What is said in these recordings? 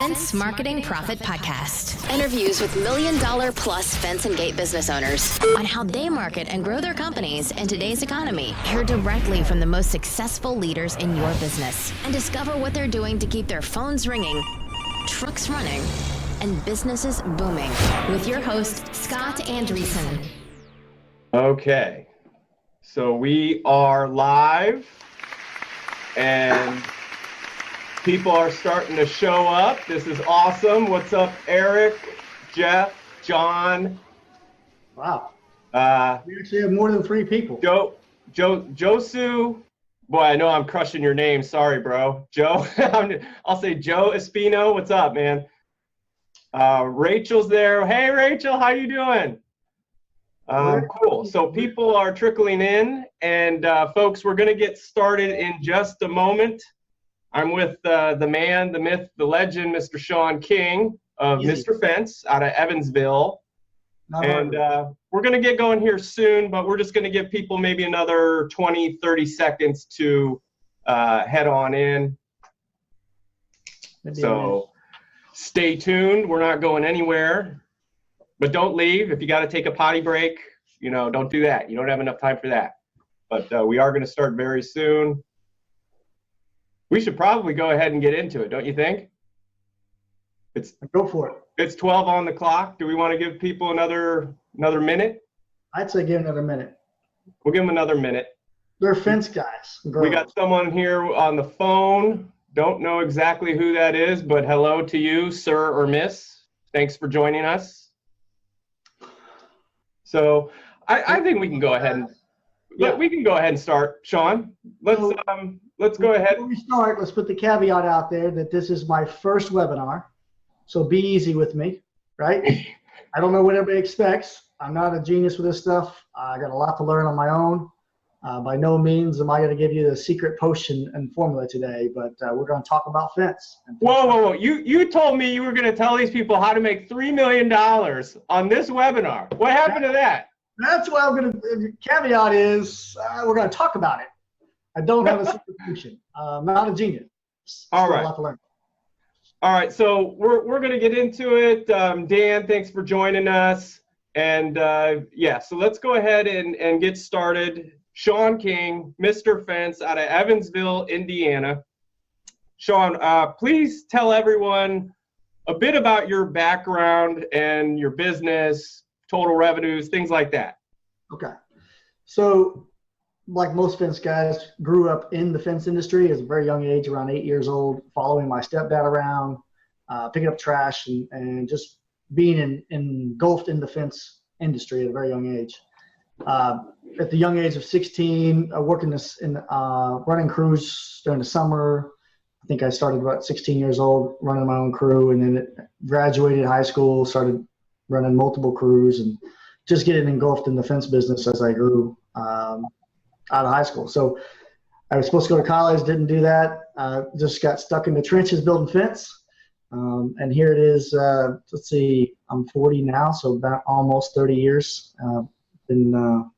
Fence Marketing Profit Podcast. Interviews with $1 million plus fence and gate business owners on how they market and grow their companies in today's economy. Hear directly from the most successful leaders in your business and discover what they're doing to keep their phones ringing, trucks running, and businesses booming. With your host, Scott Andreessen. Okay, so we are live and people are starting to show up. This is awesome. What's up, Eric, Jeff, John? Wow. We actually have more than 3 people. Josu. Boy, I know I'm crushing your name. Sorry, bro. Joe. I'll say Joe Espino. What's up, man? Rachel's there. Hey, Rachel, how you doing? Cool. So people are trickling in, and folks, we're going to get started in just a moment. I'm with the man, the myth, the legend, Mr. Shawn King of Mr. Fence out of Evansville. And we're going to get going here soon, but we're just going to give people maybe another 20, 30 seconds to head on in. So stay tuned. We're not going anywhere. But don't leave. If you got to take a potty break, don't do that. You don't have enough time for that. But we are going to start very soon. We should probably go ahead and get into it, don't you think? Go for it. It's 12 on the clock. Do we want to give people another minute? I'd say give another minute. We'll give them another minute. They're fence guys. We got someone here on the phone. Don't know exactly who that is, but hello to you, sir or miss. Thanks for joining us. So I think we can go ahead and we can go ahead and start, Shawn. Let's go ahead. Before we start, let's put the caveat out there that this is my first webinar, so be easy with me, right? I don't know what everybody expects. I'm not a genius with this stuff. I got a lot to learn on my own. By no means am I going to give you the secret potion and formula today, but we're going to talk about fence. Whoa. You told me you were going to tell these people how to make $3 million on this webinar. What happened to that? That's what I'm going to, the caveat is we're going to talk about it. I don't have a secret potion. I'm not a genius. All right. A lot to learn. All right, so we're going to get into it. Dan, thanks for joining us. And so let's go ahead and get started. Shawn King, Mr. Fence out of Evansville, Indiana. Shawn, please tell everyone a bit about your background and your business, total revenues, things like that. Okay. So like most fence guys, grew up in the fence industry at a very young age, around 8 years old, following my stepdad around, picking up trash and just being engulfed in the fence industry at a very young age. At the young age of 16, working running crews during the summer. I think I started about 16 years old running my own crew, and then graduated high school, started running multiple crews, and just getting engulfed in the fence business as I grew out of high school. So I was supposed to go to college, didn't do that. Just got stuck in the trenches building fence. And here it is, let's see, I'm 40 now, so about almost 30 years. Been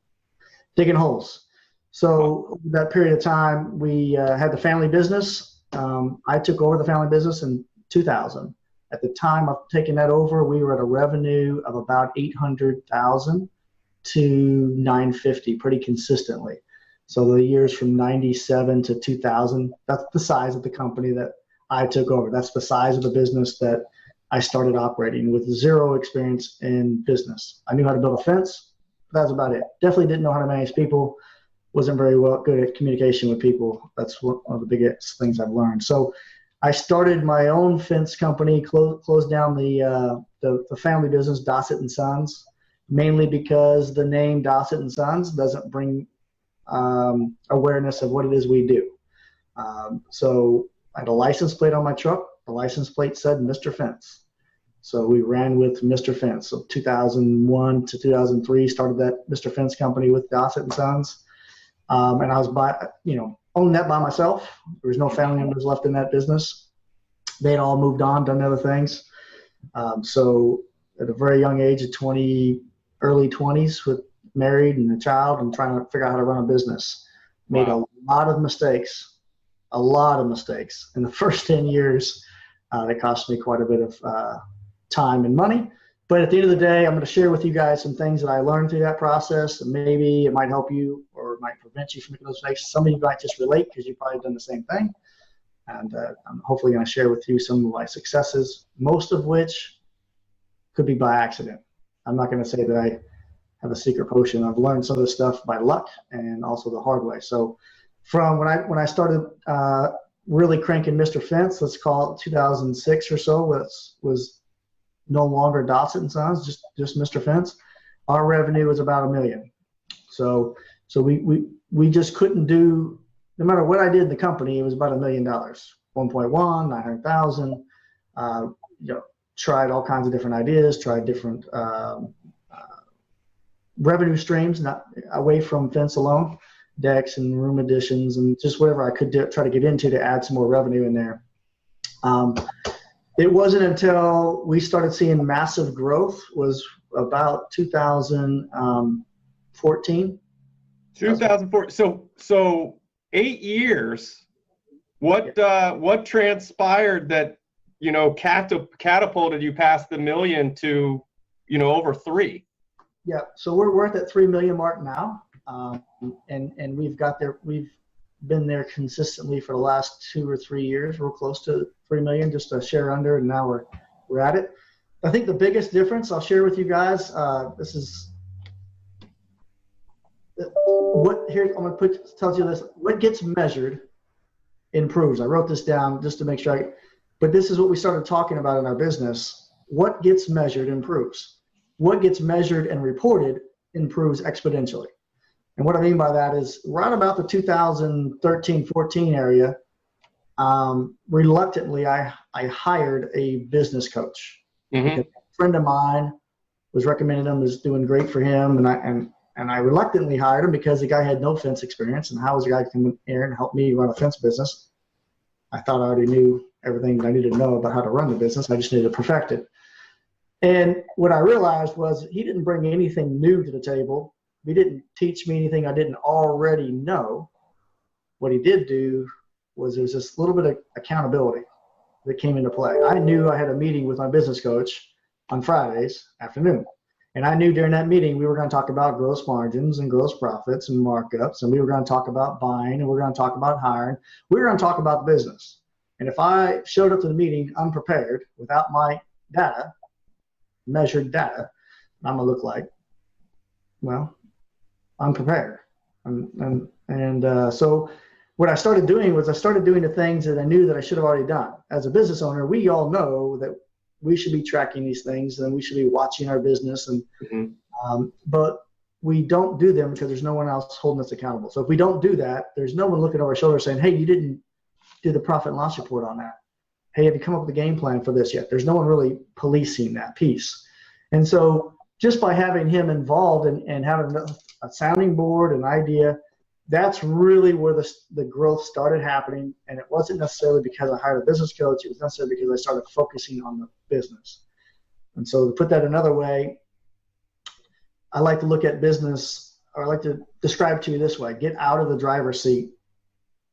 digging holes. So over that period of time, we had the family business. I took over the family business in 2000. At the time of taking that over, we were at a revenue of about 800,000 to 950 pretty consistently. So the years from 97 to 2000, that's the size of the company that I took over. That's the size of the business that I started operating with zero experience in business. I knew how to build a fence, but that's about it. Definitely didn't know how to manage people. Wasn't very good at communication with people. That's one of the biggest things I've learned. So I started my own fence company, closed down the family business, Dossett and Sons, mainly because the name Dossett and Sons doesn't bring awareness of what it is we do. So I had a license plate on my truck. The license plate said Mr. Fence. So we ran with Mr. Fence. So 2001 to 2003, started that Mr. Fence company with Dossett and Sons. And I was owned that by myself. There was no family members left in that business. They had all moved on, done other things. So at a very young age of early 20s, with married and a child and trying to figure out how to run a business, made a lot of mistakes in the first 10 years That cost me quite a bit of time and money. But at the end of the day, I'm going to share with you guys some things that I learned through that process. And maybe it might help you or it might prevent you from making those mistakes. Some of you might just relate because you've probably done the same thing. And I'm hopefully going to share with you some of my successes, most of which could be by accident. I'm not going to say that I have a secret potion. I've learned some of this stuff by luck and also the hard way. So from when I started really cranking Mr. Fence, let's call it 2006 or so, was no longer Dotson & Sons, just Mr. Fence. Our revenue was about $1 million. So we just couldn't do, no matter what I did in the company, it was about $1 million, 1.1, 900,000. Tried all kinds of different ideas, tried different revenue streams, not away from fence alone, decks and room additions and just whatever I could try to get into to add some more revenue in there. It wasn't until we started seeing massive growth was about 2014. 2004. So 8 years. What transpired that catapulted you past the $1 million to over $3 million? Yeah. So we're at that $3 million mark now, and we've been there consistently for the last 2 or 3 years. We're close to $3 million, just a share under, and now we're at it. I think the biggest difference I'll share with you guys. This is what here. I'm going to tell you this. What gets measured improves. I wrote this down just to make sure. But this is what we started talking about in our business. What gets measured improves. What gets measured and reported improves exponentially. And what I mean by that is right about the 2013-14 area, reluctantly, I hired a business coach. Mm-hmm. A friend of mine was recommending him, was doing great for him, and I reluctantly hired him because the guy had no fence experience. And how was a guy come in here and help me run a fence business? I thought I already knew everything I needed to know about how to run the business. I just needed to perfect it. And what I realized was he didn't bring anything new to the table. He didn't teach me anything I didn't already know. What he did do was there's this little bit of accountability that came into play. I knew I had a meeting with my business coach on Fridays afternoon. And I knew during that meeting we were going to talk about gross margins and gross profits and markups, and we were going to talk about buying, and we were going to talk about hiring. We were going to talk about the business. And if I showed up to the meeting unprepared without my data, measured data, I'm going to look like, well, unprepared. So what I started doing was I started doing the things that I knew that I should have already done. As a business owner, we all know that we should be tracking these things and we should be watching our business. And but we don't do them because there's no one else holding us accountable. So if we don't do that, there's no one looking over our shoulder saying, hey, you didn't do the profit and loss report on that. Hey, have you come up with a game plan for this yet? There's no one really policing that piece. And so just by having him involved and having a sounding board, an idea, that's really where the growth started happening. And it wasn't necessarily because I hired a business coach. It was necessarily because I started focusing on the business. And so to put that another way, I like to look at business, or I like to describe to you this way: get out of the driver's seat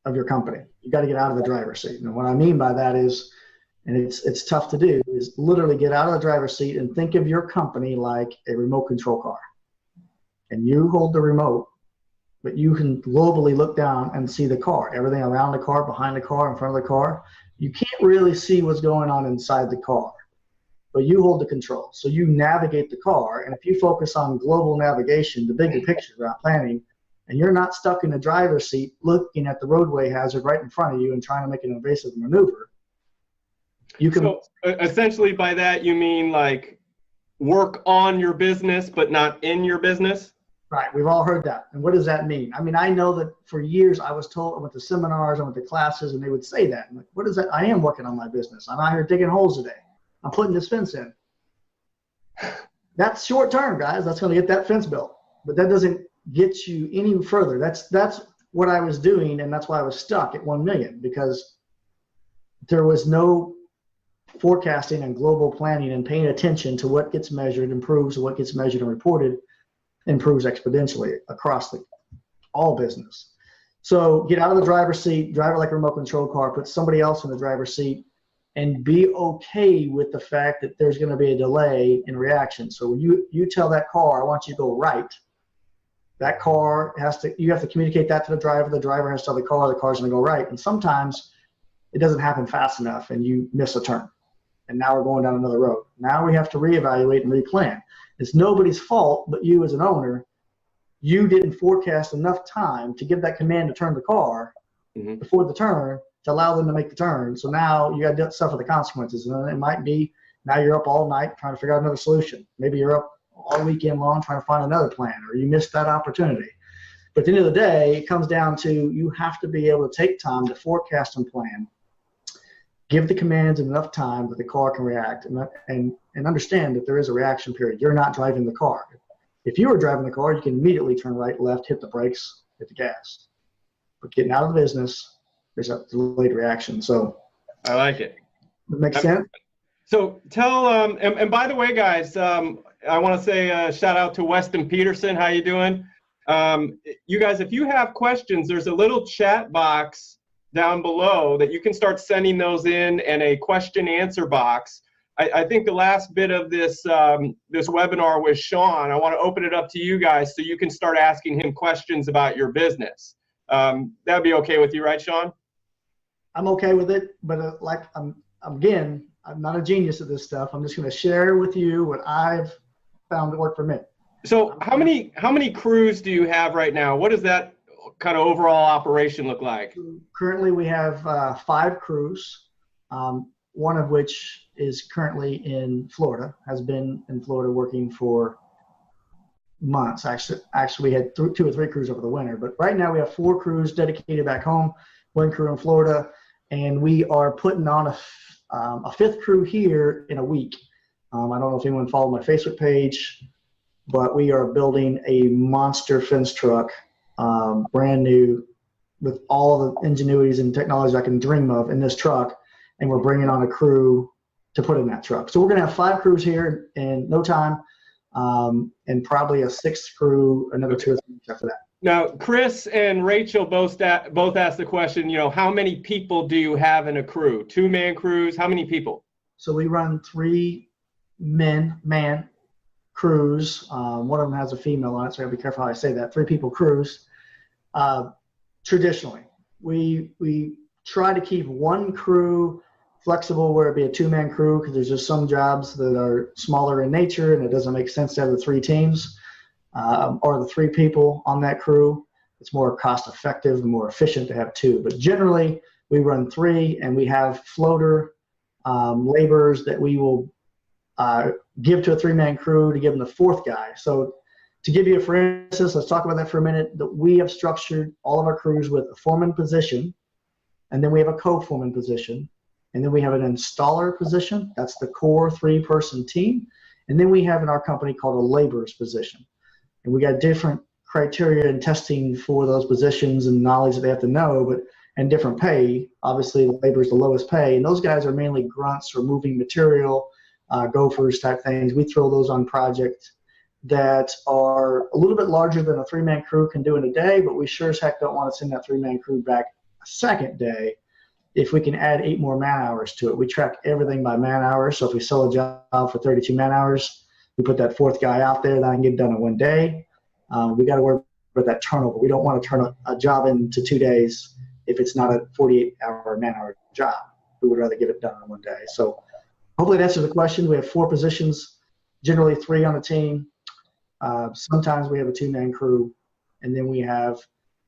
of your company. You got to get out of the driver's seat. And what I mean by that is, and it's tough to do, is literally get out of the driver's seat and think of your company like a remote control car. And you hold the remote, but you can globally look down and see the car, everything around the car, behind the car, in front of the car. You can't really see what's going on inside the car, but you hold the control. So you navigate the car. And if you focus on global navigation, the bigger picture around planning, and you're not stuck in the driver's seat looking at the roadway hazard right in front of you and trying to make an evasive maneuver, you can. So essentially by that, you mean like work on your business, but not in your business? Right. We've all heard that. And what does that mean? I mean, I know that for years I was told, I went to seminars, I went to classes, and they would say that. I'm like, what is that? I am working on my business. I'm out here digging holes today. I'm putting this fence in. That's short term, guys. That's going to get that fence built. But that doesn't get you any further. That's what I was doing, and that's why I was stuck at 1 million, because there was no forecasting and global planning and paying attention to what gets measured improves, and what gets measured and reported improves exponentially across all business. So get out of the driver's seat, drive it like a remote control car, put somebody else in the driver's seat, and be okay with the fact that there's going to be a delay in reaction. So when you tell that car, I want you to go right, that car you have to communicate that to the driver has to tell the car's going to go right. And sometimes it doesn't happen fast enough and you miss a turn. And now we're going down another road. Now we have to reevaluate and replan. It's nobody's fault but you as an owner. You didn't forecast enough time to give that command to turn the car before the turn to allow them to make the turn. So now you got to suffer the consequences. And it might be now you're up all night trying to figure out another solution. Maybe you're up all weekend long trying to find another plan, or you missed that opportunity. But at the end of the day, it comes down to you have to be able to take time to forecast and plan, give the commands enough time that the car can react, and understand that there is a reaction period. You're not driving the car. If you were driving the car, you can immediately turn right, left, hit the brakes, hit the gas. But getting out of the business, there's a delayed reaction. So I like it. Makes sense? So tell, and by the way, guys, I want to say shout out to Weston Peterson. How you doing? You guys, if you have questions, there's a little chat box down below that you can start sending those in, and a question answer box. I think the last bit of this this webinar with Shawn, I want to open it up to you guys so you can start asking him questions about your business. That'd be okay with you, right, Shawn? I'm okay with it, but I'm not a genius at this stuff. I'm just going to share with you what I've found to work for me. So how many crews do you have right now? What does that kind of overall operation look like? Currently, we have 5 crews, one of which is currently in Florida, has been in Florida working for months. Actually, we had 2 or 3 crews over the winter, but right now we have 4 crews dedicated back home, 1 crew in Florida, and we are putting on a 5th crew here in a week. I don't know if anyone followed my Facebook page, but we are building a monster fence truck, brand new, with all the ingenuities and technologies I can dream of in this truck, and we're bringing on a crew to put in that truck. So we're going to have 5 crews here in no time, and probably a 6th crew, another 2 or 3 weeks after that. Now, Chris and Rachel both asked the question, how many people do you have in a crew? 2-man crews, how many people? So we run 3 man crews. One of them has a female on it, so I gotta be careful how I say that. 3 people crews. Traditionally, we try to keep 1 crew flexible where it'd be a 2-man crew, because there's just some jobs that are smaller in nature and it doesn't make sense to have the 3 teams. Or the 3 people on that crew. It's more cost effective and more efficient to have 2. But generally, we run 3, and we have floater laborers that we will give to a 3-man crew to give them the 4th guy. So to give you, for instance, let's talk about that for a minute, that we have structured all of our crews with a foreman position, and then we have a co-foreman position, and then we have an installer position. That's the core 3-person team. And then we have in our company called a laborer's position. And we got different criteria and testing for those positions and knowledge that they have to know, and different pay. Obviously, the labor is the lowest pay, and those guys are mainly grunts or moving material, gophers type things. We throw those on projects that are a little bit larger than a 3-man crew can do in a day, but we sure as heck don't want to send that 3-man crew back a second day if we can add 8 more man hours to it. We track everything by man hours, so if we sell a job for 32 man hours, we put that 4th guy out there that I can get done in 1 day. We got to worry about that turnover. We don't want to turn a job into 2 days if it's not a 48-hour man-hour job. We would rather get it done in 1 day. So hopefully that answers the question. We have 4 positions, generally 3 on a team. Sometimes we have a 2-man crew, and then we have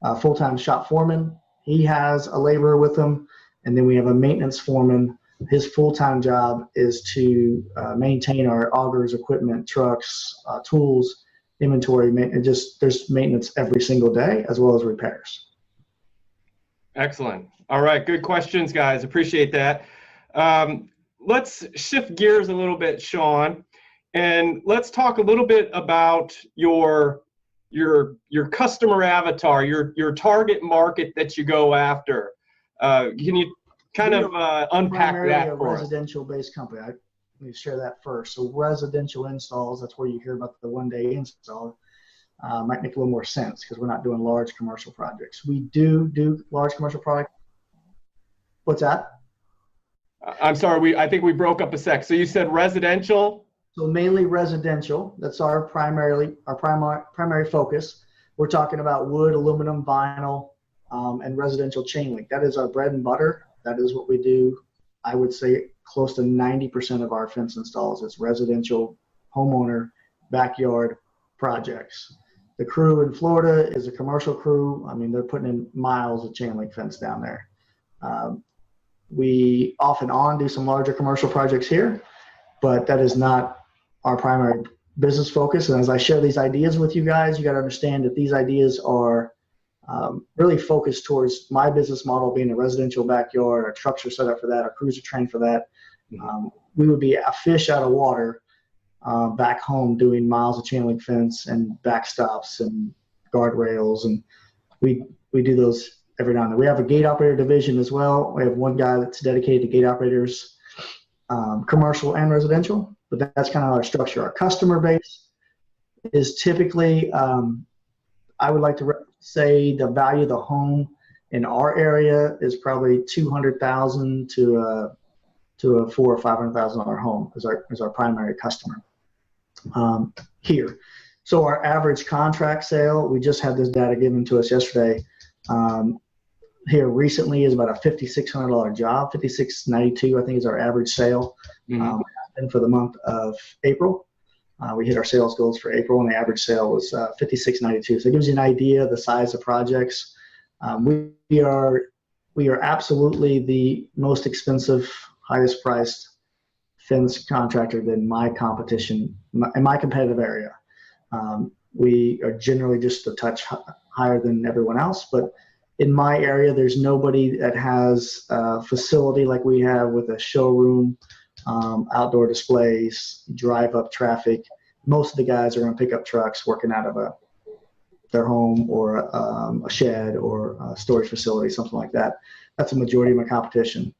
a full-time shop foreman. He has a laborer with him, and then we have a maintenance foreman. His full-time job is to maintain our augers, equipment, trucks, tools, inventory. There's maintenance every single day, as well as repairs. Excellent. All right, good questions, guys. Appreciate that. Let's shift gears a little bit, Shawn, and let's talk a little bit about your customer avatar, your target market that you go after. Can you kind of unpack that for us? Residential-based company. Let me share that first. So residential installs, that's where you hear about the 1-day install. Might make a little more sense because we're not doing large commercial projects. We do large commercial projects. What's that? I'm sorry, I think we broke up a sec. So you said residential? So mainly residential. That's our primary focus. We're talking about wood, aluminum, vinyl, and residential chain link. That is our bread and butter. That is what we do. I would say close to 90% of our fence installs is residential homeowner backyard projects. The crew in Florida is a commercial crew. I mean, they're putting in miles of chain link fence down there. We off and on do some larger commercial projects here, but that is not our primary business focus. And as I share these ideas with you guys, you got to understand that these ideas are really focused towards my business model being a residential backyard. Our trucks are set up for that. Our crews are trained for that. We would be a fish out of water back home doing miles of chain link fence and backstops and guardrails. And we do those every now and then. We have a gate operator division as well. We have one guy that's dedicated to gate operators, commercial and residential, but that's kind of our structure. Our customer base is typically, I would like to say the value of the home in our area is probably $200,000 to a $400,000 or $500,000 home is our primary customer here. So our average contract sale, we just had this data given to us yesterday. Here recently is about a $5,600 job. $5,692 I think is our average sale. And for the month of April, we hit our sales goals for April, and the average sale was $5,692. So it gives you an idea of the size of projects. We are absolutely the most expensive, highest priced fence contractor than my competition in my competitive area. We are generally just a touch higher than everyone else, but in my area, there's nobody that has a facility like we have with a showroom, outdoor displays, drive up traffic. Most of the guys are going to pick up trucks working out of their home or a shed or a storage facility, something like that. That's the majority of my competition.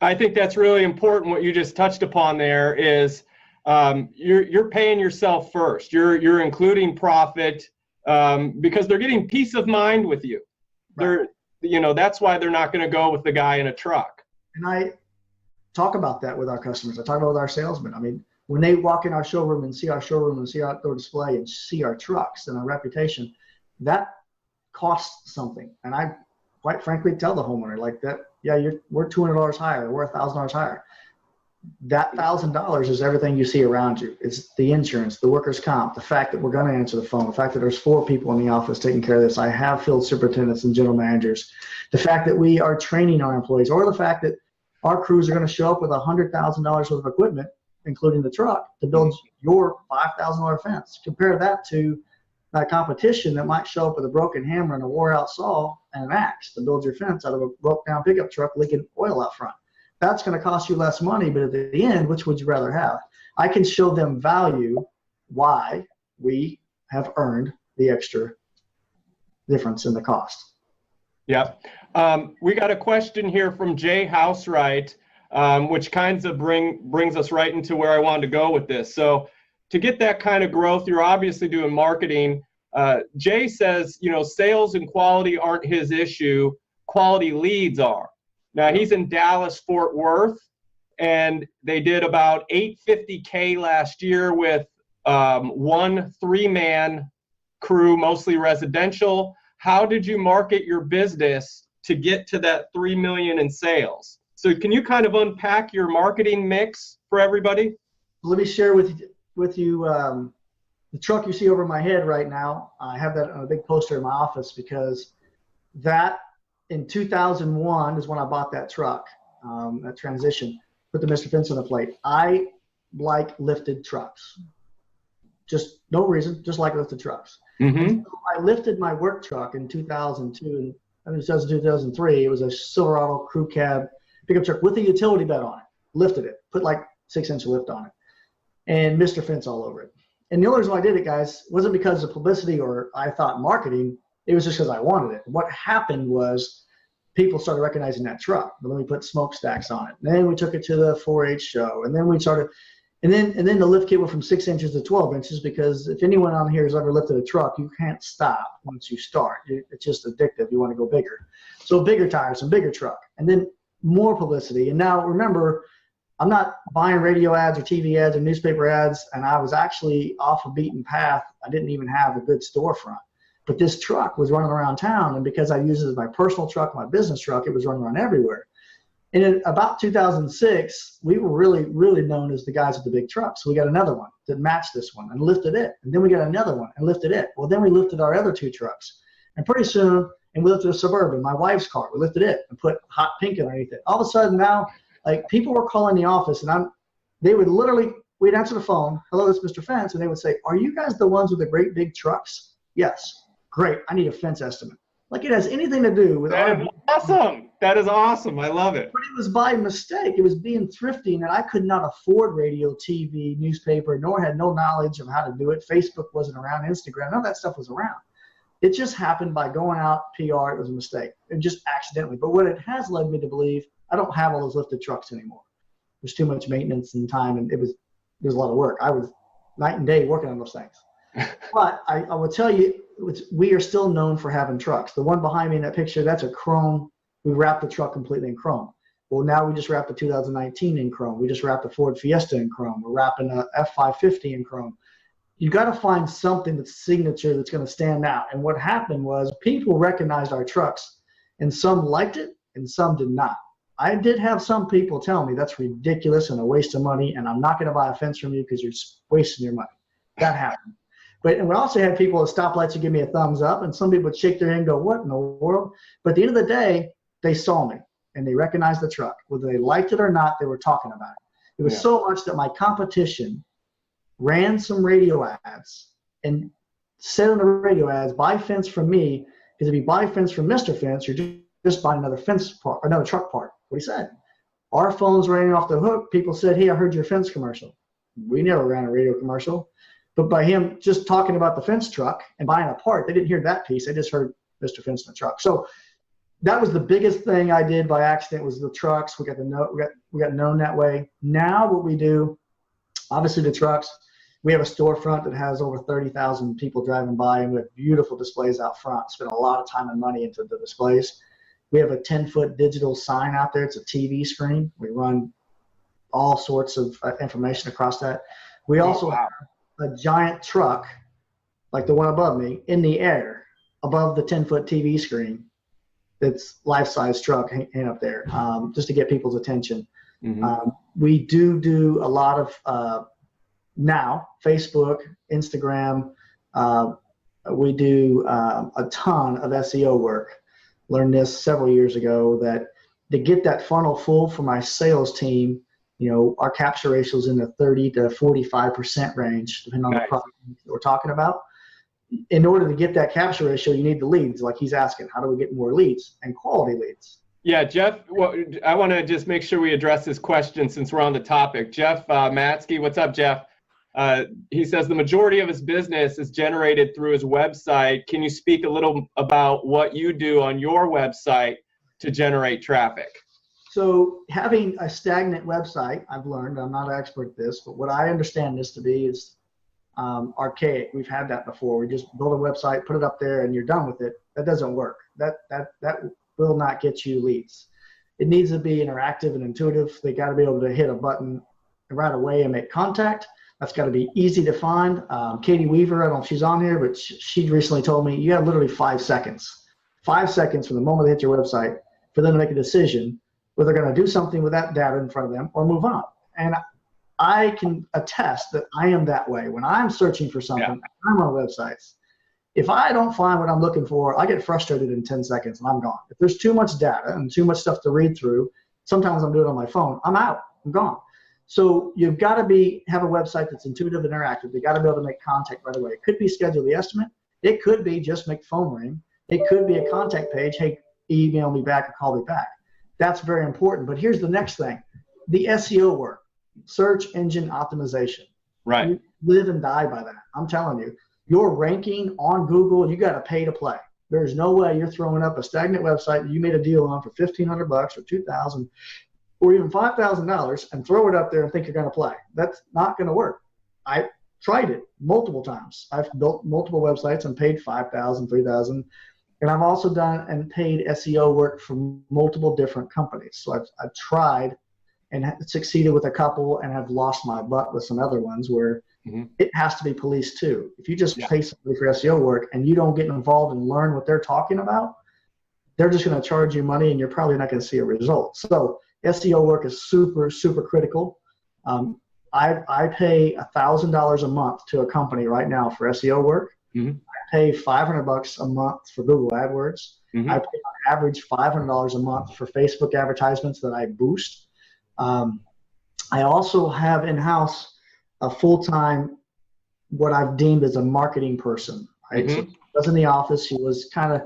I think that's really important. What you just touched upon there is you're paying yourself first. You're including profit because they're getting peace of mind with you. Right. That's why they're not going to go with the guy in a truck. And I talk about that with our customers. I talk about it with our salesmen. I mean, when they walk in our showroom and see our outdoor display and see our trucks and our reputation, that costs something. And I quite frankly tell the homeowner like that, yeah, we're $200 higher, we're $1,000 higher. That $1,000 is everything you see around you. It's the insurance, the workers' comp, the fact that we're going to answer the phone, the fact that there's 4 people in the office taking care of this. I have field superintendents and general managers. The fact that we are training our employees, or the fact that our crews are going to show up with $100,000 worth of equipment, including the truck, to build your $5,000 fence. Compare that to that competition that might show up with a broken hammer and a wore-out saw and an axe to build your fence out of a broke-down pickup truck leaking oil out front. That's going to cost you less money, but at the end, which would you rather have? I can show them value, why we have earned the extra difference in the cost. Yeah. We got a question here from Jay Housewright, which kind of brings us right into where I wanted to go with this. So to get that kind of growth, you're obviously doing marketing. Jay says, sales and quality aren't his issue. Quality leads are. Now he's in Dallas, Fort Worth, and they did about $850K last year with 1 3-man crew, mostly residential. How did you market your business to get to that $3 million in sales? So can you kind of unpack your marketing mix for everybody? Let me share with you the truck you see over my head right now. I have that on a big poster in my office because that in 2001 is when I bought that truck, that transition, put the Mr. Fence on the plate. I like lifted trucks. Just no reason, just like lifted trucks. Mm-hmm. So I lifted my work truck in 2002 and 2003. It was a Silverado crew cab pickup truck with a utility bed on it. Lifted it, put like 6-inch lift on it, and Mr. Fence all over it. And the only reason why I did it, guys, wasn't because of publicity or I thought marketing. It was just because I wanted it. What happened was people started recognizing that truck. But then we put smokestacks on it. And then we took it to the 4-H show. And then we started, and then the lift kit went from 6 inches to 12 inches because if anyone on here has ever lifted a truck, you can't stop once you start. It's just addictive. You want to go bigger. So bigger tires and bigger truck. And then more publicity. And now remember, I'm not buying radio ads or TV ads or newspaper ads, and I was actually off a beaten path. I didn't even have a good storefront. But this truck was running around town, and because I used it as my personal truck, my business truck, it was running around everywhere. And in about 2006, we were really, really known as the guys with the big trucks. So we got another one that matched this one and lifted it. And then we got another one and lifted it. Well, then we lifted our other two trucks. And pretty soon, and we lifted a Suburban, my wife's car. We lifted it and put hot pink underneath it. All of a sudden now, like, people were calling the office, and they would literally, we'd answer the phone, hello, it's Mr. Fence, and they would say, are you guys the ones with the great big trucks? Yes. Great, I need a fence estimate. Like, it has anything to do with that is awesome. That is awesome. I love it. But it was by mistake. It was being thrifty, and I could not afford radio, TV, newspaper, nor had no knowledge of how to do it. Facebook wasn't around, Instagram, none of that stuff was around. It just happened by going out PR. It was a mistake, and just accidentally. But what it has led me to believe, I don't have all those lifted trucks anymore. There's too much maintenance and time, and there's a lot of work. I was night and day working on those things. But I will tell you, we are still known for having trucks. The one behind me in that picture, that's a chrome. We wrapped the truck completely in chrome. Well, now we just wrapped the 2019 in chrome. We just wrapped the Ford Fiesta in chrome. We're wrapping a F550 in chrome. You got to find something that's signature that's going to stand out. And what happened was people recognized our trucks, and some liked it and some did not. I did have some people tell me that's ridiculous and a waste of money, and I'm not going to buy a fence from you because you're wasting your money. That happened. And we also had people at stoplights who give me a thumbs up, and some people would shake their head and go, what in the world? But at the end of the day, they saw me, and they recognized the truck. Whether they liked it or not, they were talking about it. It was so much that my competition ran some radio ads and said on the radio ads, buy fence from me, because if you buy fence from Mr. Fence, you're just buying another fence part, another truck part. What he said. Our phones rang off the hook. People said, hey, I heard your fence commercial. We never ran a radio commercial. But by him just talking about the fence truck and buying a part, they didn't hear that piece. They just heard Mr. Fence in the truck. So that was the biggest thing I did by accident, was the trucks. We got known that way. Now what we do, obviously the trucks, we have a storefront that has over 30,000 people driving by, and we have beautiful displays out front. Spend a lot of time and money into the displays. We have a 10-foot digital sign out there. It's a TV screen. We run all sorts of information across that. We also have a giant truck, like the one above me, in the air above the 10-foot TV screen. That's life-size truck hanging up there, just to get people's attention. Mm-hmm. We do a lot of now Facebook, Instagram. We do a ton of SEO work. Learned this several years ago, that to get that funnel full for my sales team, you know, our capture ratio is in the 30 to 45% range, depending on the product that we're talking about. In order to get that capture ratio, you need the leads. Like he's asking, how do we get more leads and quality leads? Yeah, Jeff, I want to just make sure we address this question since we're on the topic. Jeff Matsky, what's up, Jeff? He says the majority of his business is generated through his website. Can you speak a little about what you do on your website to generate traffic? So having a stagnant website, I've learned, I'm not an expert at this, but what I understand this to be is archaic. We've had that before. We just build a website, put it up there, and you're done with it. That doesn't work. That will not get you leads. It needs to be interactive and intuitive. They got to be able to hit a button right away and make contact. That's got to be easy to find. Katie Weaver, I don't know if she's on here, but she recently told me you have literally 5 seconds. 5 seconds from the moment they hit your website for them to make a decision whether they're going to do something with that data in front of them or move on. And I can attest that I am that way. When I'm searching for something, I'm on websites. If I don't find what I'm looking for, I get frustrated in 10 seconds and I'm gone. If there's too much data and too much stuff to read through, sometimes I'm doing it on my phone, I'm out, I'm gone. So you've got to have a website that's intuitive and interactive. You got to be able to make contact right away. It could be schedule the estimate. It could be just make phone ring. It could be a contact page. Hey, email me back or call me back. That's very important. But here's the next thing, the SEO work, search engine optimization. Right. You live and die by that. I'm telling you, your ranking on Google, you got to pay to play. There's no way you're throwing up a stagnant website that you made a deal on for $1,500 or $2,000 or even $5,000 and throw it up there and think you're going to play. That's not going to work. I tried it multiple times. I've built multiple websites and paid $5,000, $3,000, And I've also done and paid SEO work for multiple different companies. So I've tried and succeeded with a couple, and have lost my butt with some other ones where it has to be policed too. If you just pay somebody for SEO work and you don't get involved and learn what they're talking about, they're just going to charge you money and you're probably not going to see a result. So SEO work is super, super critical. I pay $1,000 a month to a company right now for SEO work. I pay $500 a month for Google AdWords. I pay on average $500 a month for Facebook advertisements that I boost. I also have in-house a full-time, what I've deemed as a marketing person. Right? So she was in the office. She was kind of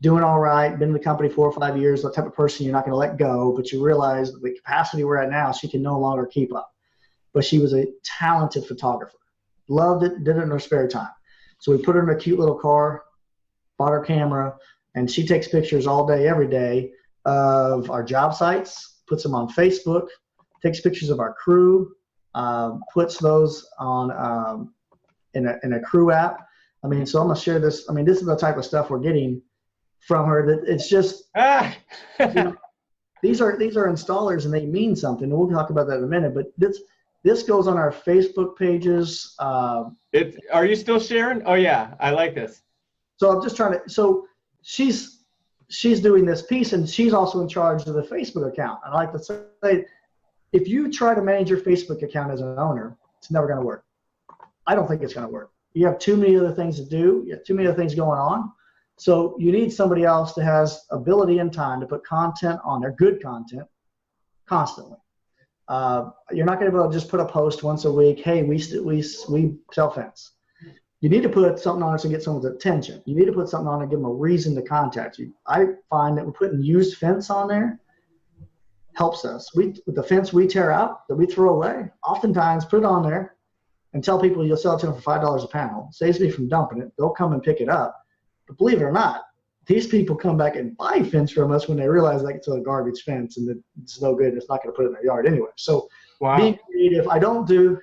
doing all right, been in the company 4 or 5 years, the type of person you're not going to let go, but you realize the capacity we're at now, she can no longer keep up. But she was a talented photographer. Loved it, did it in her spare time. So we put her in a cute little car, bought her camera, and she takes pictures all day, every day of our job sites, puts them on Facebook, takes pictures of our crew, puts those on in a crew app. I mean, so I'm gonna share this. I mean, this is the type of stuff we're getting from her. That it's just, you know, these are installers and they mean something. And we'll talk about that in a minute. But this goes on our Facebook pages. Are you still sharing? Oh yeah, I like this. So I'm just trying to. So she's doing this piece, and she's also in charge of the Facebook account. And I like to say, if you try to manage your Facebook account as an owner, it's never going to work. I don't think it's going to work. You have too many other things to do. You have too many other things going on. So you need somebody else that has ability and time to put content on there, good content, constantly. You're not going to be able to just put a post once a week. Hey, we sell fence. You need to put something on it to get someone's attention. You need to put something on it to give them a reason to contact you. I find that we're putting used fence on there helps us. With the fence we tear out, that we throw away, oftentimes put it on there and tell people you'll sell it to them for $5 a panel. Saves me from dumping it. They'll come and pick it up. But believe it or not, these people come back and buy fence from us when they realize they can sell a garbage fence and that it's no good and it's not going to put it in their yard anyway. So being creative, I don't do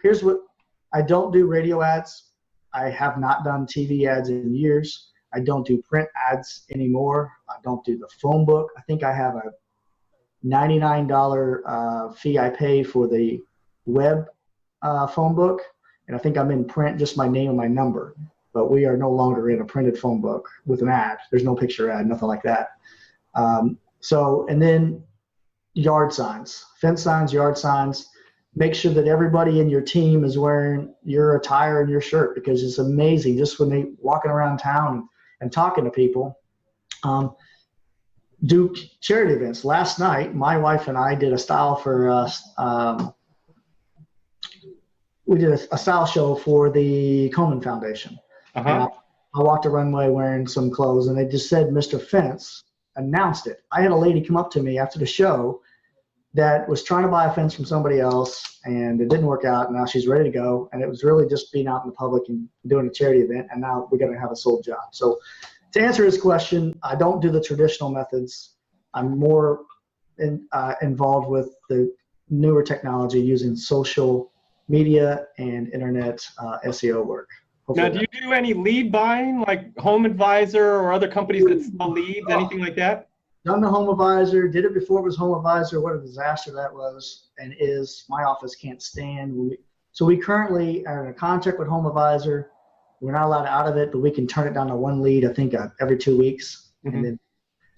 radio ads. I have not done TV ads in years. I don't do print ads anymore. I don't do the phone book. I think I have a $99 fee I pay for the web phone book. And I think I'm in print, just my name and my number. But we are no longer in a printed phone book with an ad. There's no picture ad, nothing like that. And then yard signs, fence signs, yard signs. Make sure that everybody in your team is wearing your attire and your shirt, because it's amazing just when they walking around town and talking to people. Do charity events. Last night, my wife and I did a style for we did a style show for the Komen Foundation. I walked a runway wearing some clothes, and they just said Mr. Fence announced it. I had a lady come up to me after the show that was trying to buy a fence from somebody else, and it didn't work out, and now she's ready to go. And it was really just being out in the public and doing a charity event, and now we're going to have a sold job. So to answer his question, I don't do the traditional methods. I'm more involved with the newer technology using social media and internet SEO work. Hopefully now, do you do any lead buying, like HomeAdvisor or other companies that sell leads, anything like that? Done the HomeAdvisor, did it before it was HomeAdvisor. What a disaster that was and is. My office can't stand. So we currently are in a contract with HomeAdvisor. We're not allowed out of it, but we can turn it down to one lead, I think, every 2 weeks. And then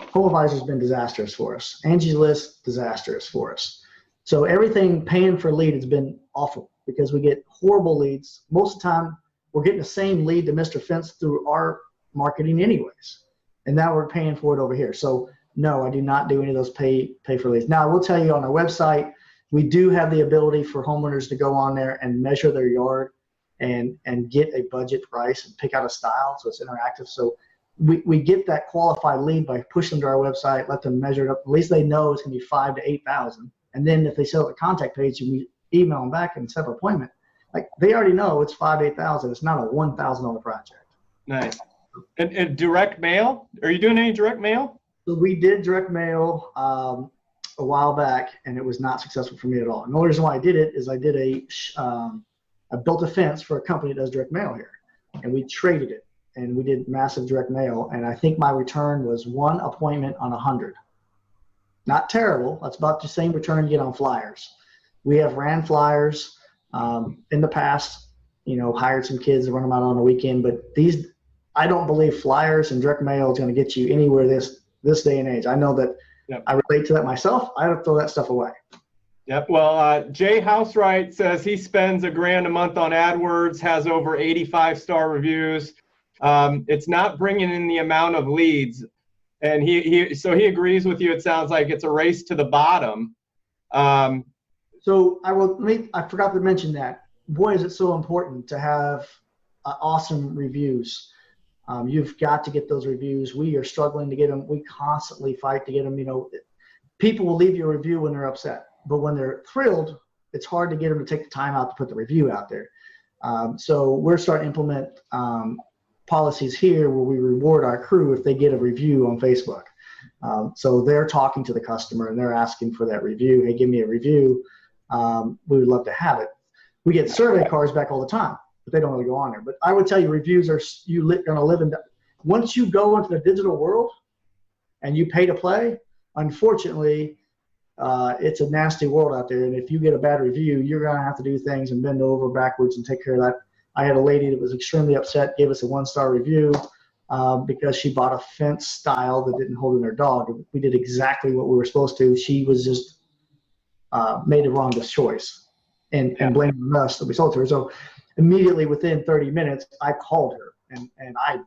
HomeAdvisor's been disastrous for us. Angie's List, disastrous for us. So everything paying for lead has been awful because we get horrible leads. Most of the time, we're getting the same lead to Mr. Fence through our marketing anyways. And now we're paying for it over here. So no, I do not do any of those pay for leads. Now I will tell you on our website, we do have the ability for homeowners to go on there and measure their yard and get a budget price and pick out a style. So it's interactive. So we get that qualified lead by pushing them to our website, let them measure it up. At least they know it's going to be 5,000 to 8,000. And then if they sell the contact page and we email them back and set up an appointment, like they already know it's 5,000 to 8,000. It's not a $1,000 project. Nice. And direct mail? Are you doing any direct mail? So we did direct mail a while back, and it was not successful for me at all. And the only reason why I did it is I built a fence for a company that does direct mail here, and we traded it. and we did massive direct mail. And I think my return was 1 appointment on 100. Not terrible. That's about the same return you get on flyers. We have ran flyers in the past, hired some kids to run them out on the weekend. But I don't believe flyers and direct mail is going to get you anywhere this day and age. I know that. Yep. I relate to that myself. I don't throw that stuff away. Yep. Well, Jay Housewright says he spends $1,000 a month on AdWords, has over 85-star reviews. It's not bringing in the amount of leads. And so he agrees with you. It sounds like it's a race to the bottom. So I forgot to mention that. Boy, is it so important to have awesome reviews. You've got to get those reviews. We are struggling to get them. We constantly fight to get them. People will leave you a review when they're upset, but when they're thrilled, it's hard to get them to take the time out to put the review out there. So we're starting to implement policies here where we reward our crew if they get a review on Facebook. So they're talking to the customer and they're asking for that review. Hey, give me a review. We would love to have it. We get survey cards back all the time, but they don't really go on there. But I would tell you, reviews are going to live in. Once you go into the digital world and you pay to play, unfortunately, it's a nasty world out there. And if you get a bad review, you're going to have to do things and bend over backwards and take care of that. I had a lady that was extremely upset, gave us a 1-star review because she bought a fence style that didn't hold in her dog. We did exactly what we were supposed to. She was just made the wrong choice and blamed us that we sold to her. So immediately within 30 minutes, I called her and I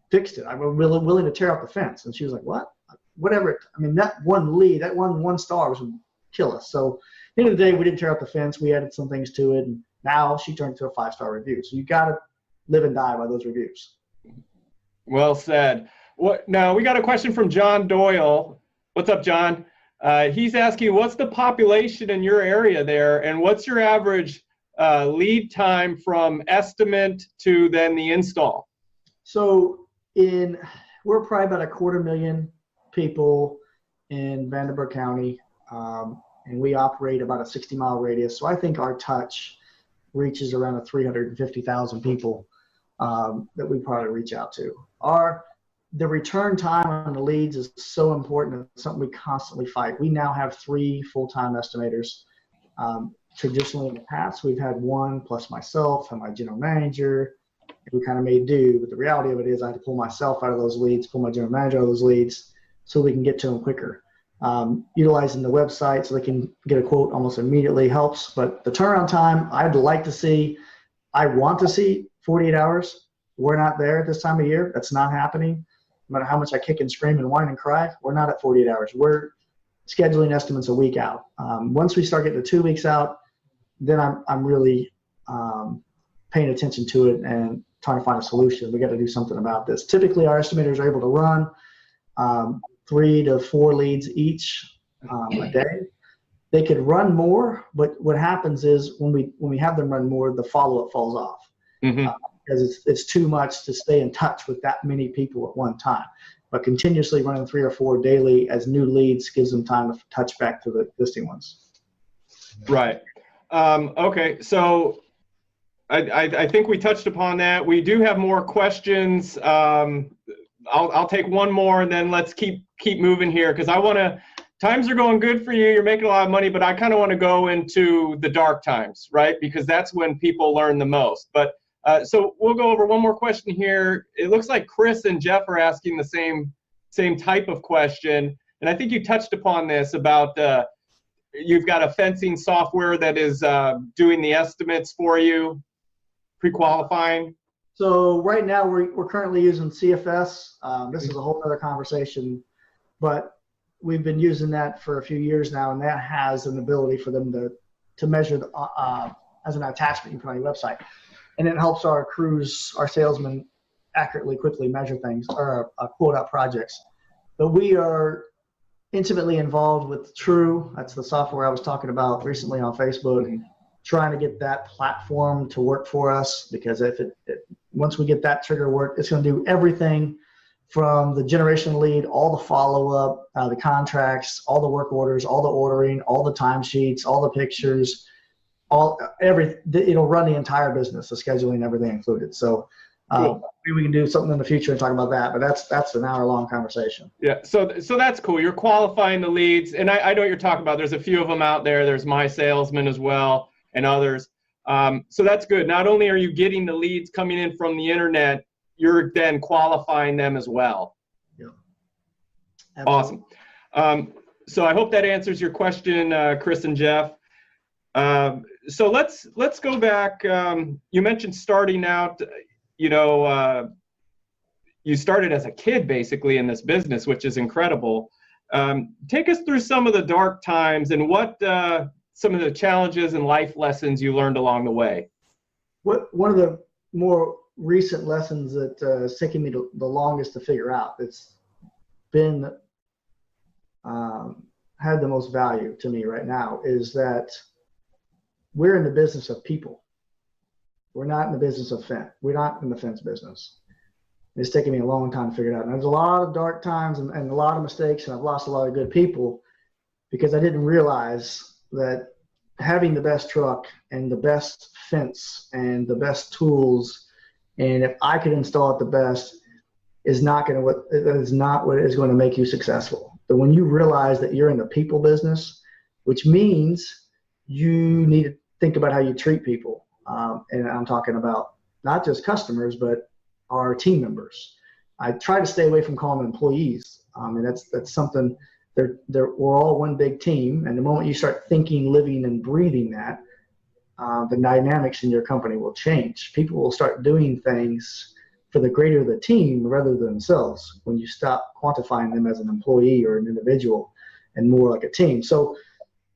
fixed it. I was willing to tear out the fence. And she was like, what? Whatever. That one lead, that one star was going to kill us. So at the end of the day, we didn't tear out the fence. We added some things to it. And now she turned to a 5-star review. So you got to live and die by those reviews. Well said. Now we got a question from John Doyle. What's up, John? He's asking, what's the population in your area there, and what's your average lead time from estimate to then the install? So we're probably about 250,000 people in Vanderburgh County, and we operate about a 60-mile radius. So I think our touch reaches around 350,000 people that we probably reach out to. The return time on the leads is so important. It's something we constantly fight. We now have 3 full-time estimators. Traditionally in the past, we've had 1 plus myself and my general manager. We kind of made do, but the reality of it is I had to pull myself out of those leads, pull my general manager out of those leads so we can get to them quicker. Utilizing the website so they can get a quote almost immediately helps, but the turnaround time, I want to see 48 hours. We're not there at this time of year. That's not happening. No matter how much I kick and scream and whine and cry, we're not at 48 hours. We're scheduling estimates a week out. Once we start getting to 2 weeks out, then I'm really paying attention to it and trying to find a solution. We got to do something about this. Typically, our estimators are able to run 3 to 4 leads each a day. They could run more, but what happens is when we have them run more, the follow-up falls off. Mm-hmm. Because it's too much to stay in touch with that many people at one time. But continuously running 3 or 4 daily as new leads gives them time to touch back to the existing ones. Right. Okay. So I think we touched upon that. We do have more questions. I'll take one more and then let's keep moving here because times are going good for you. You're making a lot of money, but I kind of want to go into the dark times, right? Because that's when people learn the most. But so we'll go over one more question here. It looks like Chris and Jeff are asking the same type of question. And I think you touched upon this about you've got a fencing software that is doing the estimates for you, pre-qualifying. So right now we're currently using CFS. This is a whole other conversation, but we've been using that for a few years now, and that has an ability for them to measure as an attachment you put on your website. And it helps our crews, our salesmen, quickly measure things or quote out projects. But we are intimately involved with True. That's the software I was talking about recently on Facebook, trying to get that platform to work for us, because if once we get that trigger work, it's going to do everything from the generation lead, all the follow-up, the contracts, all the work orders, all the ordering, all the timesheets, all the pictures, it'll run the entire business, the scheduling, everything included. So Cool. Maybe we can do something in the future and talk about that, but that's an hour-long conversation. Yeah, so that's cool. You're qualifying the leads, and I know what you're talking about. There's a few of them out there. There's My Salesman as well, and others. So that's good. Not only are you getting the leads coming in from the internet, you're then qualifying them as well. Yeah. Awesome. So I hope that answers your question, Chris and Jeff. So let's go back. You mentioned starting out. You started as a kid basically in this business, which is incredible. Take us through some of the dark times and what some of the challenges and life lessons you learned along the way. One of the more recent lessons that has taken me the longest to figure out, it's been had the most value to me right now, is that we're in the business of people. We're not in the business of fence. We're not in the fence business. It's taken me a long time to figure it out. And there's a lot of dark times and a lot of mistakes, and I've lost a lot of good people because I didn't realize that having the best truck and the best fence and the best tools, and if I could install it the best, is not what is going to make you successful. But when you realize that you're in the people business, which means you need to think about how you treat people. And I'm talking about not just customers, but our team members. I try to stay away from calling them employees. And that's something, we're all one big team. And the moment you start thinking, living, and breathing that, the dynamics in your company will change. People will start doing things for the greater the team rather than themselves when you stop quantifying them as an employee or an individual and more like a team. So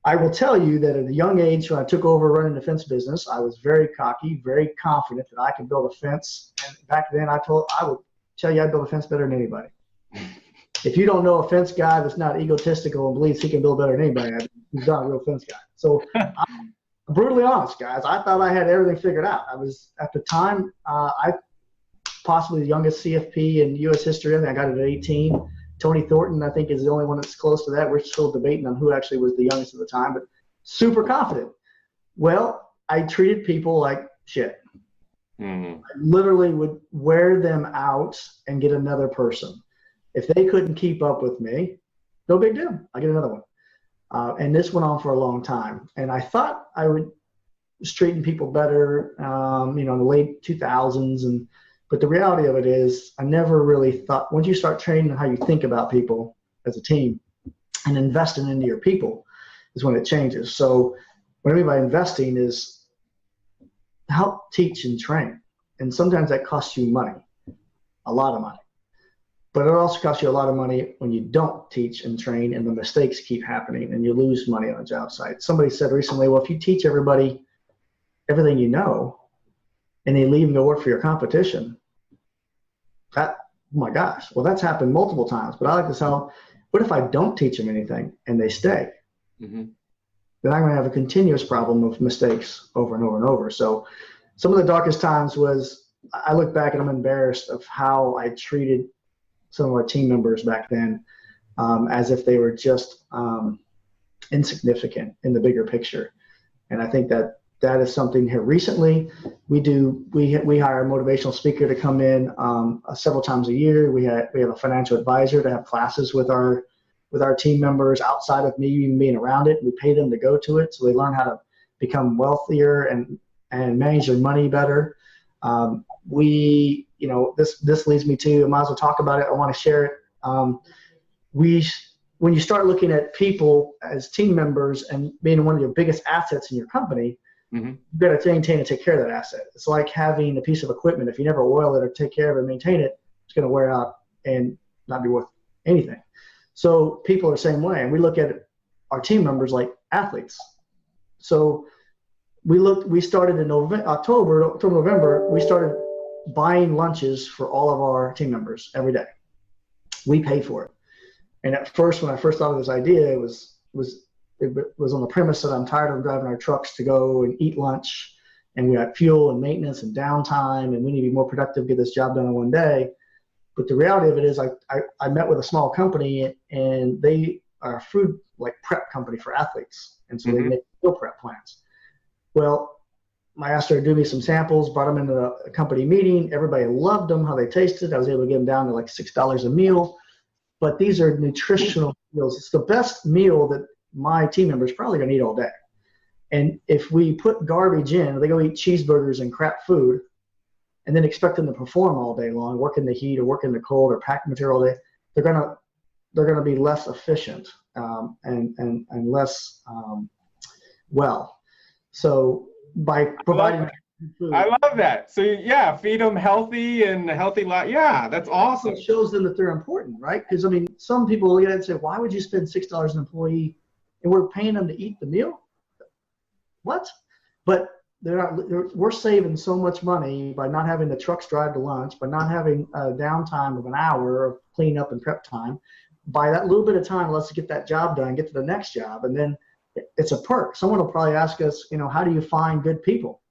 I will tell you that at a young age, when I took over running the fence business, I was very cocky, very confident that I could build a fence. And back then I would tell you I'd build a fence better than anybody. If you don't know a fence guy that's not egotistical and believes he can build better than anybody, he's not a real fence guy. So I'm brutally honest, guys. I thought I had everything figured out. I was, at the time, I possibly the youngest CFP in U.S. history. I think I got it at 18. Tony Thornton, I think, is the only one that's close to that. We're still debating on who actually was the youngest at the time, but super confident. Well, I treated people like shit. I literally would wear them out and get another person. If they couldn't keep up with me, no big deal. I get another one. And this went on for a long time. And I thought I was treating people better, in the late 2000s. But the reality of it is I never really thought, once you start training how you think about people as a team and investing into your people is when it changes. So what I mean by investing is help teach and train. And sometimes that costs you money, a lot of money. But it also costs you a lot of money when you don't teach and train and the mistakes keep happening and you lose money on a job site. Somebody said recently, well, if you teach everybody everything you know and they leave and go work for your competition, oh my gosh, well, that's happened multiple times. But I like to tell, what if I don't teach them anything and they stay? Then I'm going to have a continuous problem of mistakes over and over and over. So some of the darkest times was, I look back and I'm embarrassed of how I treated some of our team members back then, as if they were just insignificant in the bigger picture. And I think that is something here recently. We hire a motivational speaker to come in several times a year. We have a financial advisor to have classes with our team members outside of me even being around it. We pay them to go to it so they learn how to become wealthier and manage their money better. This leads me to, I might as well talk about it. I want to share it. When you start looking at people as team members and being one of your biggest assets in your company, you've got to maintain and take care of that asset. It's like having a piece of equipment. If you never oil it or take care of it and maintain it, it's going to wear out and not be worth anything. So people are the same way. And we look at our team members like athletes. So we started in October, November, we started buying lunches for all of our team members every day. We pay for it. And at first, when I first thought of this idea, it was on the premise that I'm tired of driving our trucks to go and eat lunch, and we got fuel and maintenance and downtime, and we need to be more productive, get this job done in one day. But the reality of it is I met with a small company, and they are a food prep company for athletes. And so they make meal prep plans. Well, I asked her to do me some samples, brought them into a company meeting. Everybody loved them, how they tasted. I was able to get them down to like $6 a meal. But these are nutritional meals. It's the best meal that my team members probably going to eat all day. And if we put garbage in, they go eat cheeseburgers and crap food, and then expect them to perform all day long, work in the heat or work in the cold or pack material all day, they're gonna be less efficient and less well. So by providing food, I love that. So yeah, feed them healthy and healthy life. Yeah, that's awesome. it shows them that they're important, right? Because I mean, some people look at it and say, "Why would you spend $6 an employee and we're paying them to eat the meal?" What? But we're saving so much money by not having the trucks drive to lunch, by not having a downtime of an hour of cleanup and prep time. By that little bit of time, let's get that job done, get to the next job, and then it's a perk. Someone will probably ask us, how do you find good people?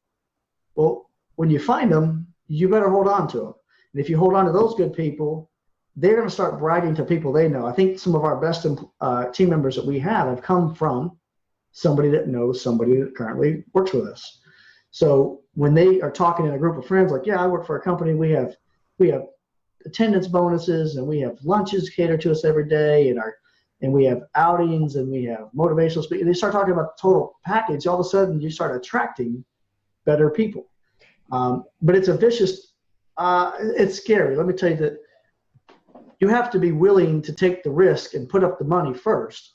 Well, when you find them, you better hold on to them. And if you hold on to those good people, they're going to start bragging to people they know. I think some of our best team members that we have come from somebody that knows somebody that currently works with us. So when they are talking in a group of friends, like, yeah, I work for a company, we have attendance bonuses and we have lunches catered to us every day, and we have outings and we have motivational speakers. They start talking about the total package. All of a sudden, you start attracting better people. But it's a vicious. It's scary. Let me tell you that you have to be willing to take the risk and put up the money first.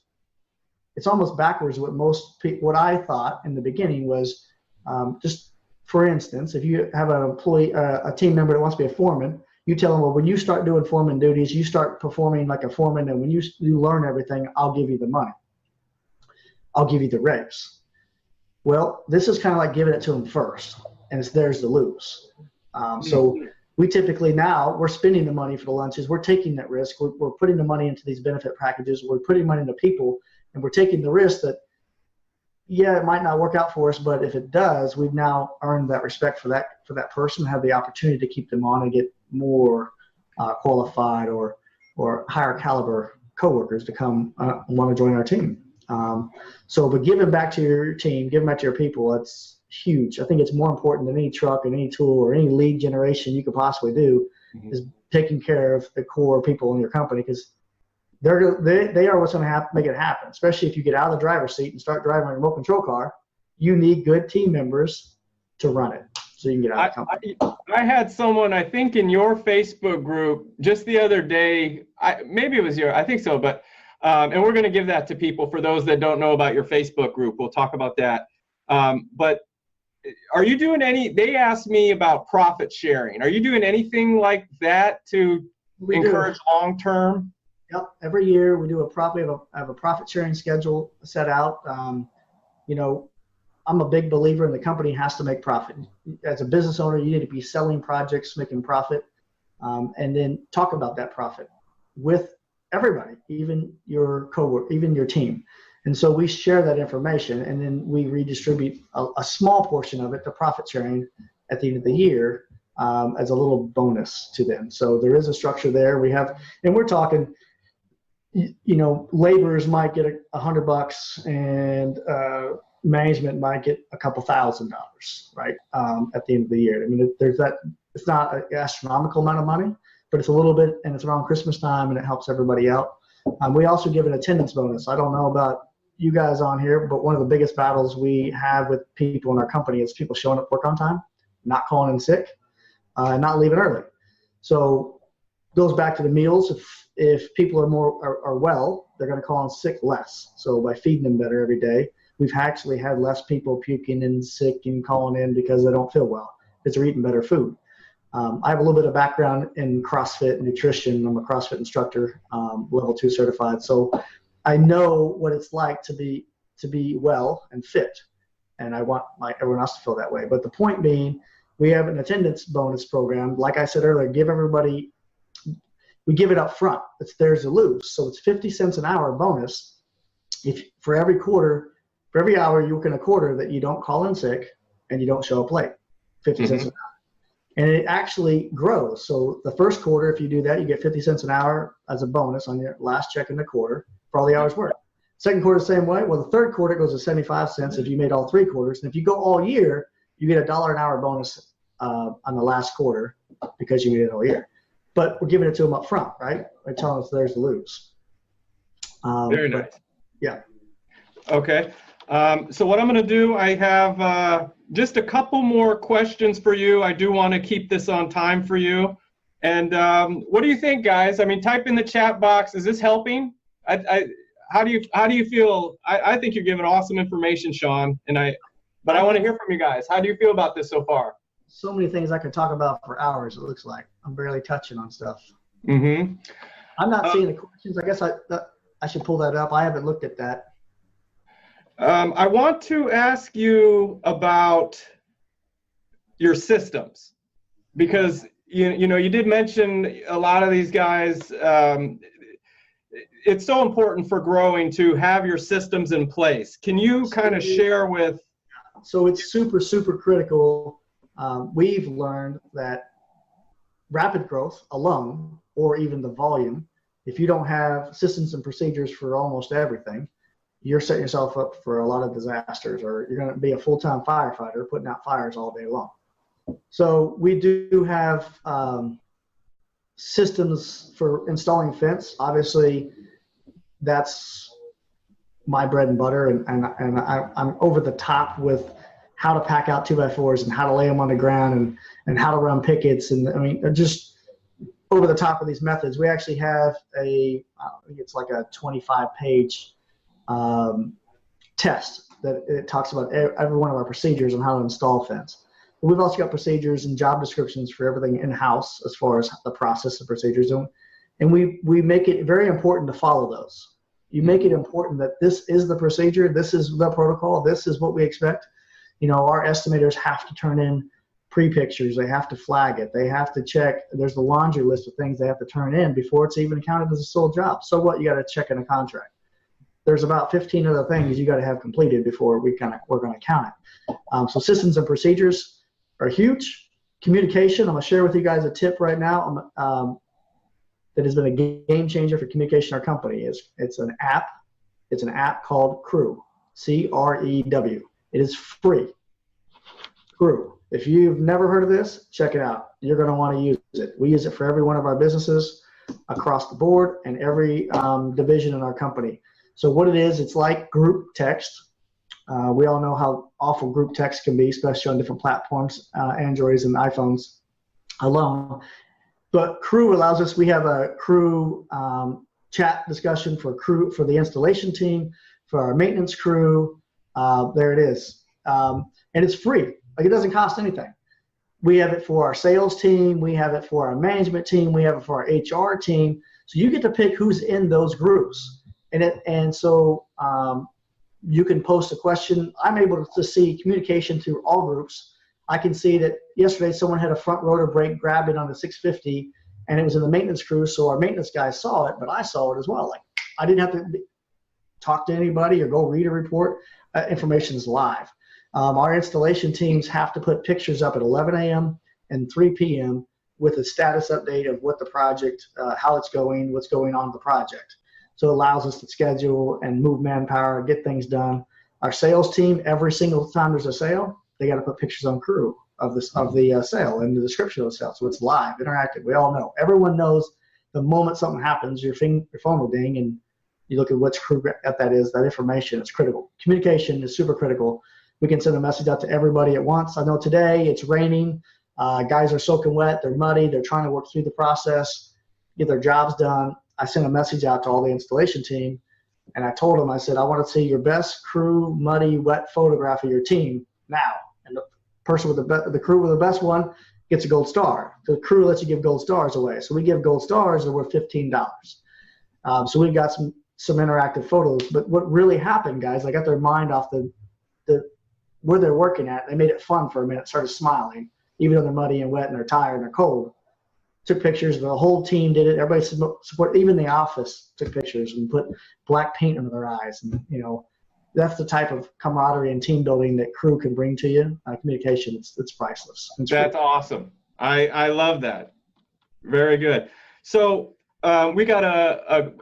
It's almost backwards what I thought in the beginning was, just for instance, if you have an employee, a team member that wants to be a foreman, you tell them, well, when you start doing foreman duties, you start performing like a foreman, and when you learn everything, I'll give you the money. I'll give you the raise. Well, this is kind of like giving it to them first, and it's theirs to lose. So we typically now, we're spending the money for the lunches. We're taking that risk. We're putting the money into these benefit packages. We're putting money into people, and we're taking the risk that, yeah, it might not work out for us, but if it does, we've now earned that respect for that person, have the opportunity to keep them on and get more qualified or higher caliber coworkers to come want to join our team. But giving back to your team, giving back to your people, that's huge. I think it's more important than any truck and any tool or any lead generation you could possibly do, is taking care of the core people in your company, because they are what's going to make it happen. Especially if you get out of the driver's seat and start driving a remote control car, you need good team members to run it so you can get out of the company. I had someone, I think, in your Facebook group just the other day. Maybe it was I think so, but and we're going to give that to people for those that don't know about your Facebook group. We'll talk about that. But are you doing they asked me about profit sharing. Are you doing anything like that to encourage long-term? Yep. Every year we do I have a profit sharing schedule set out. I'm a big believer in the company has to make profit. As a business owner, you need to be selling projects, making profit, and then talk about that profit with everybody, even your coworker, even your team. And so we share that information, and then we redistribute a small portion of it to profit sharing at the end of the year as a little bonus to them. So there is a structure there. And we're talking, laborers might get $100 and management might get a couple $1,000, right? At the end of the year. I mean, it's not an astronomical amount of money, but it's a little bit, and it's around Christmas time, and it helps everybody out. We also give an attendance bonus. I don't know about you guys on here, but one of the biggest battles we have with people in our company is people showing up work on time, not calling in sick, and not leaving early. So it goes back to the meals. If people are well, they're going to call in sick less. So by feeding them better every day, we've actually had less people puking and sick and calling in because they don't feel well, because they're eating better food. I have a little bit of background in CrossFit nutrition. I'm a CrossFit instructor, level 2 certified. So I know what it's like to be well and fit, and I want everyone else to feel that way. But the point being, we have an attendance bonus program. Like I said earlier, we give it up front. It's theirs to lose. So it's 50 cents an hour bonus if for every hour you work in a quarter that you don't call in sick and you don't show up late. 50 cents an hour. And it actually grows. So the first quarter, if you do that, you get 50 cents an hour as a bonus on your last check in the quarter for all the hours worked. Second quarter, same way. Well, the third quarter goes to 75 cents if you made all 3 quarters. And if you go all year, you get $1 an hour bonus on the last quarter because you made it all year. But we're giving it to them up front, right? We're telling us theirs to lose. Very nice. Yeah. Okay. So what I'm going to do, I have just a couple more questions for you. I do want to keep this on time for you. And what do you think, guys? I mean, type in the chat box. Is this helping? How do you feel? I think you're giving awesome information, Shawn. But I want to hear from you guys. How do you feel about this so far? So many things I could talk about for hours. It looks like I'm barely touching on stuff. Mm-hmm. I'm not seeing the questions. I guess I should pull that up. I haven't looked at that. I want to ask you about your systems, because you did mention a lot of these guys. It's so important for growing to have your systems in place. Can you kind of share with? So it's super, super critical. We've learned that rapid growth alone, or even the volume, if you don't have systems and procedures for almost everything, you're setting yourself up for a lot of disasters, or you're going to be a full-time firefighter putting out fires all day long. So we do have systems for installing fence. Obviously, that's my bread and butter, and I'm over the top with how to pack out 2x4s and how to lay them on the ground and how to run pickets. And I mean, just over the top of these methods. We actually have it's like a 25-page test that it talks about every one of our procedures on how to install fence. But we've also got procedures and job descriptions for everything in-house as far as the process of procedures. And we make it very important to follow those. You make it important that this is the procedure, this is the protocol, this is what we expect. Our estimators have to turn in pre-pictures, they have to flag it, they have to check. There's the laundry list of things they have to turn in before it's even counted as a sole job. So what? You got to check in a contract. There's about 15 other things you got to have completed before we're going to count it. So systems and procedures are huge. Communication, I'm going to share with you guys a tip right now that has been a game changer for communication in our company. It's an app. It's an app called Crew, C-R-E-W. It is free. Crew. If you've never heard of this, check it out. You're going to want to use it. We use it for every one of our businesses across the board and every division in our company. So what it is, it's like group text. We all know how awful group text can be, especially on different platforms, Androids and iPhones alone. But Crew allows us, we have a Crew chat discussion for the installation team, for our maintenance crew. There it is. And it's free. Like, it doesn't cost anything. We have it for our sales team. We have it for our management team. We have it for our HR team. So you get to pick who's in those groups. And so you can post a question. I'm able to see communication through all groups. I can see that yesterday someone had a front rotor brake grabbing on the 650, and it was in the maintenance crew, so our maintenance guys saw it, but I saw it as well. Like, I didn't have to talk to anybody or go read a report. Information is live. Our installation teams have to put pictures up at 11 a.m. and 3 p.m. with a status update of what the project, how it's going, what's going on with the project. So it allows us to schedule and move manpower, get things done. Our sales team, every single time there's a sale, they got to put pictures on Crew of the sale and the description of the sale. So it's live, interactive. We all know. Everyone knows the moment something happens, your phone will ding, and you look at which crew that is. That information is critical. Communication is super critical. We can send a message out to everybody at once. I know today it's raining. Guys are soaking wet. They're muddy. They're trying to work through the process, get their jobs done. I sent a message out to all the installation team, and I told them, I said, I want to see your best crew, muddy, wet photograph of your team now. And the person with the crew with the best one gets a gold star. The crew lets you give gold stars away. So we give gold stars that were $15. So we've got some interactive photos. But what really happened, guys, I got their mind off the where they're working at. They made it fun for a minute, started smiling, even though they're muddy and wet and they're tired and they're cold. Took pictures. The whole team did it. Everybody support. Even the office took pictures and put black paint under their eyes. And that's the type of camaraderie and team building that Crew can bring to you. Communication, it's priceless. That's awesome. I love that. Very good. So we got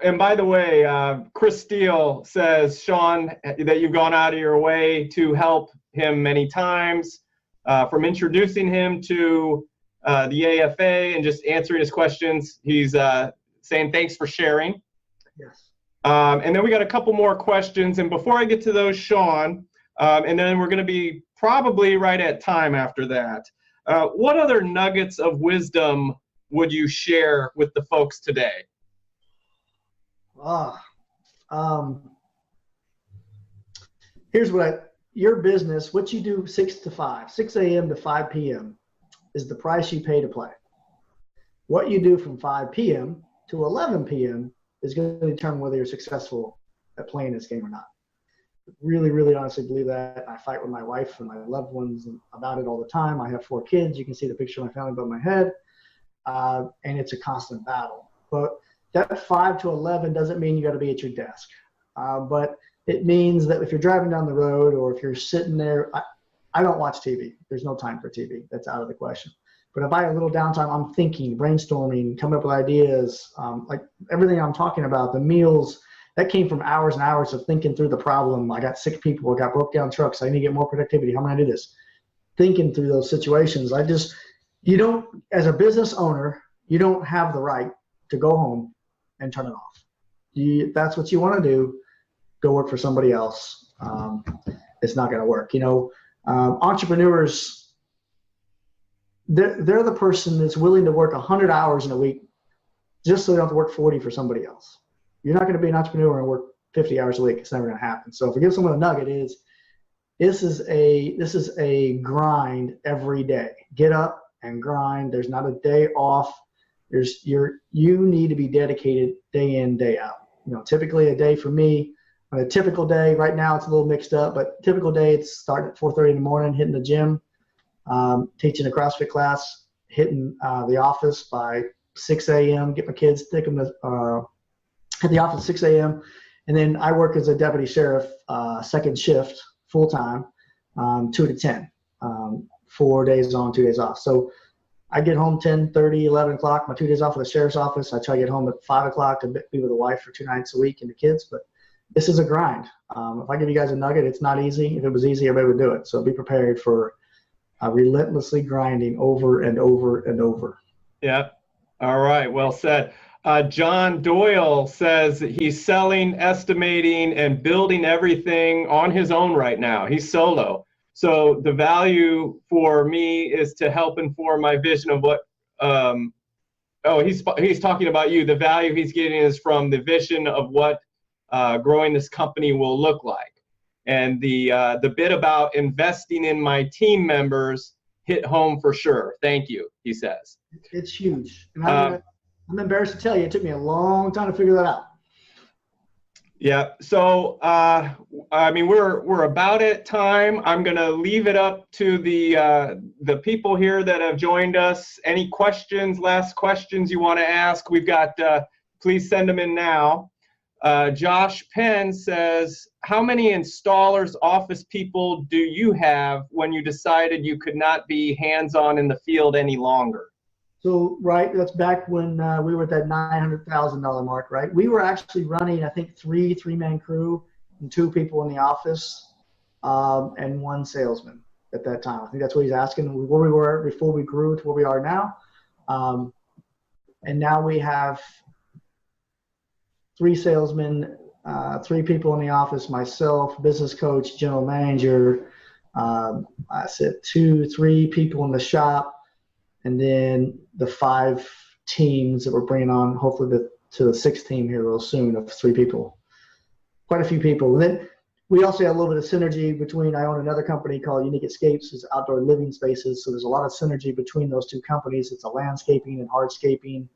and by the way, Chris Steele says, Shawn, that you've gone out of your way to help him many times. from introducing him to the AFA and just answering his questions. He's saying thanks for sharing. Yes. And then we got a couple more questions. And before I get to those, Shawn, and then we're going to be probably right at time after that. What other nuggets of wisdom would you share with the folks today? Here's your business, what you do 6 a.m. to 5 p.m. is the price you pay to play. What you do from 5 p.m. to 11 p.m. is going to determine whether you're successful at playing this game or not. Really, really honestly believe that. I fight with my wife and my loved ones about it all the time. I have 4 kids. You can see the picture of my family above my head. And it's a constant battle. But that 5 to 11 doesn't mean you got to be at your desk. But it means that if you're driving down the road or if you're sitting there, I don't watch TV. There's no time for TV. That's out of the question. But if I have a little downtime, I'm thinking, brainstorming, coming up with ideas, like everything I'm talking about, the meals, that came from hours and hours of thinking through the problem. I got sick people, I got broke down trucks. I need to get more productivity. How am I going to do this? Thinking through those situations. You don't, as a business owner, you don't have the right to go home and turn it off. That's what you want to do. Go work for somebody else. It's not going to work. Entrepreneurs, they're the person that's willing to work 100 hours in a week just so they don't have to work 40 for somebody else. You're not going to be an entrepreneur and work 50 hours a week. It's never going to happen. So if I give someone a nugget, this is a grind every day. Get up and grind. There's not a day off. You need to be dedicated day in, day out. Typically a day for me, on a typical day, right now it's a little mixed up, but typical day, it's starting at 4:30 in the morning, hitting the gym, teaching a CrossFit class, hitting the office by 6 a.m., get my kids, take them to at the office at 6 a.m. And then I work as a deputy sheriff, second shift, full time, 2 to 10, 4 days on, 2 days off. So I get home 10:30, 11 o'clock, my 2 days off at the sheriff's office. I try to get home at 5 o'clock to be with the wife for 2 nights a week and the kids. But this is a grind. If I give you guys a nugget, it's not easy. If it was easy, everybody would do it. So be prepared for relentlessly grinding over and over and over. Yeah. All right. Well said. John Doyle says that he's selling, estimating, and building everything on his own right now. He's solo. So the value for me is to help inform my vision of what, he's talking about you. The value he's getting is from the vision of what growing this company will look like. And the bit about investing in my team members hit home for sure. Thank you, he says. It's huge. And I'm embarrassed to tell you, it took me a long time to figure that out. Yeah. So, we're about at time. I'm going to leave it up to the people here that have joined us. Any questions, last questions you want to ask? We've got, please send them in now. Josh Penn says, how many installers, office people do you have when you decided you could not be hands-on in the field any longer? So, right, that's back when we were at that $900,000 mark, right? We were actually running, I think, three-man crew and 2 people in the office and 1 salesman at that time. I think that's what he's asking, where we were before we grew to where we are now. And now we have 3 salesmen, 3 people in the office, myself, business coach, general manager. I said 3 people in the shop. And then the 5 teams that we're bringing on, hopefully to the 6th team here real soon of 3 people. Quite a few people. And then we also have a little bit of synergy between, I own another company called Unique Escapes, it's outdoor living spaces. So there's a lot of synergy between those 2 companies. It's a landscaping and hardscaping.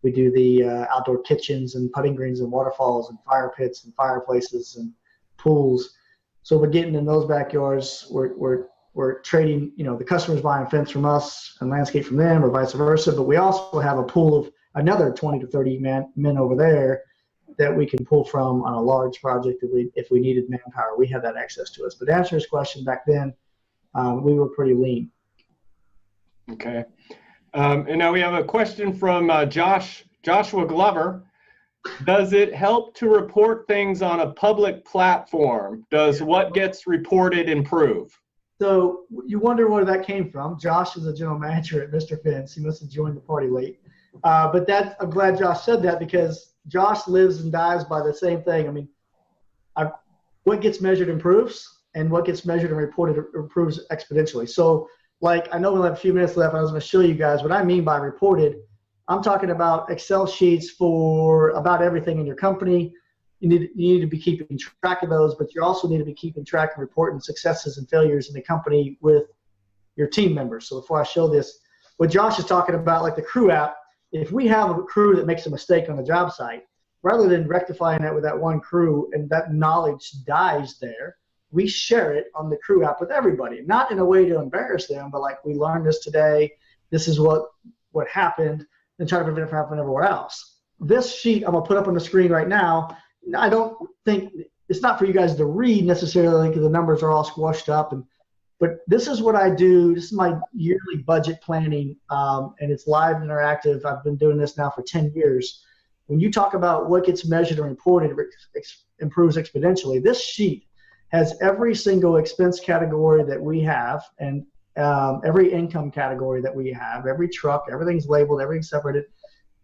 We do the outdoor kitchens and putting greens and waterfalls and fire pits and fireplaces and pools. So we're getting in those backyards. We're trading, the customers buying fence from us and landscape from them or vice versa. But we also have a pool of another 20 to 30 men over there that we can pull from on a large project if we needed manpower. We have that access to us. But to answer his question, back then, we were pretty lean. Okay. And now we have a question from Joshua Glover. Does it help to report things on a public platform? Does what gets reported improve? So you wonder where that came from. Josh is a general manager at Mr. Fence. He must have joined the party late. But I'm glad Josh said that, because Josh lives and dies by the same thing. I mean, what gets measured improves, and what gets measured and reported improves exponentially. So, like, I know we'll have a few minutes left. I was going to show you guys what I mean by reported. I'm talking about Excel sheets for about everything in your company. You need to be keeping track of those, but you also need to be keeping track and reporting successes and failures in the company with your team members. So before I show this, what Josh is talking about, like the crew app, if we have a crew that makes a mistake on the job site, rather than rectifying that with that one crew and that knowledge dies there, we share it on the crew app with everybody. Not in a way to embarrass them, but like, we learned this today, this is what happened, and try to prevent it from happening everywhere else. This sheet I'm going to put up on the screen right now. I don't think it's not for you guys to read necessarily, because the numbers are all squashed up. But this is what I do. This is my yearly budget planning, and it's live and interactive. I've been doing this now for 10 years. When you talk about what gets measured and reported improves exponentially, this sheet has every single expense category that we have, and every income category that we have, every truck, everything's labeled, everything's separated.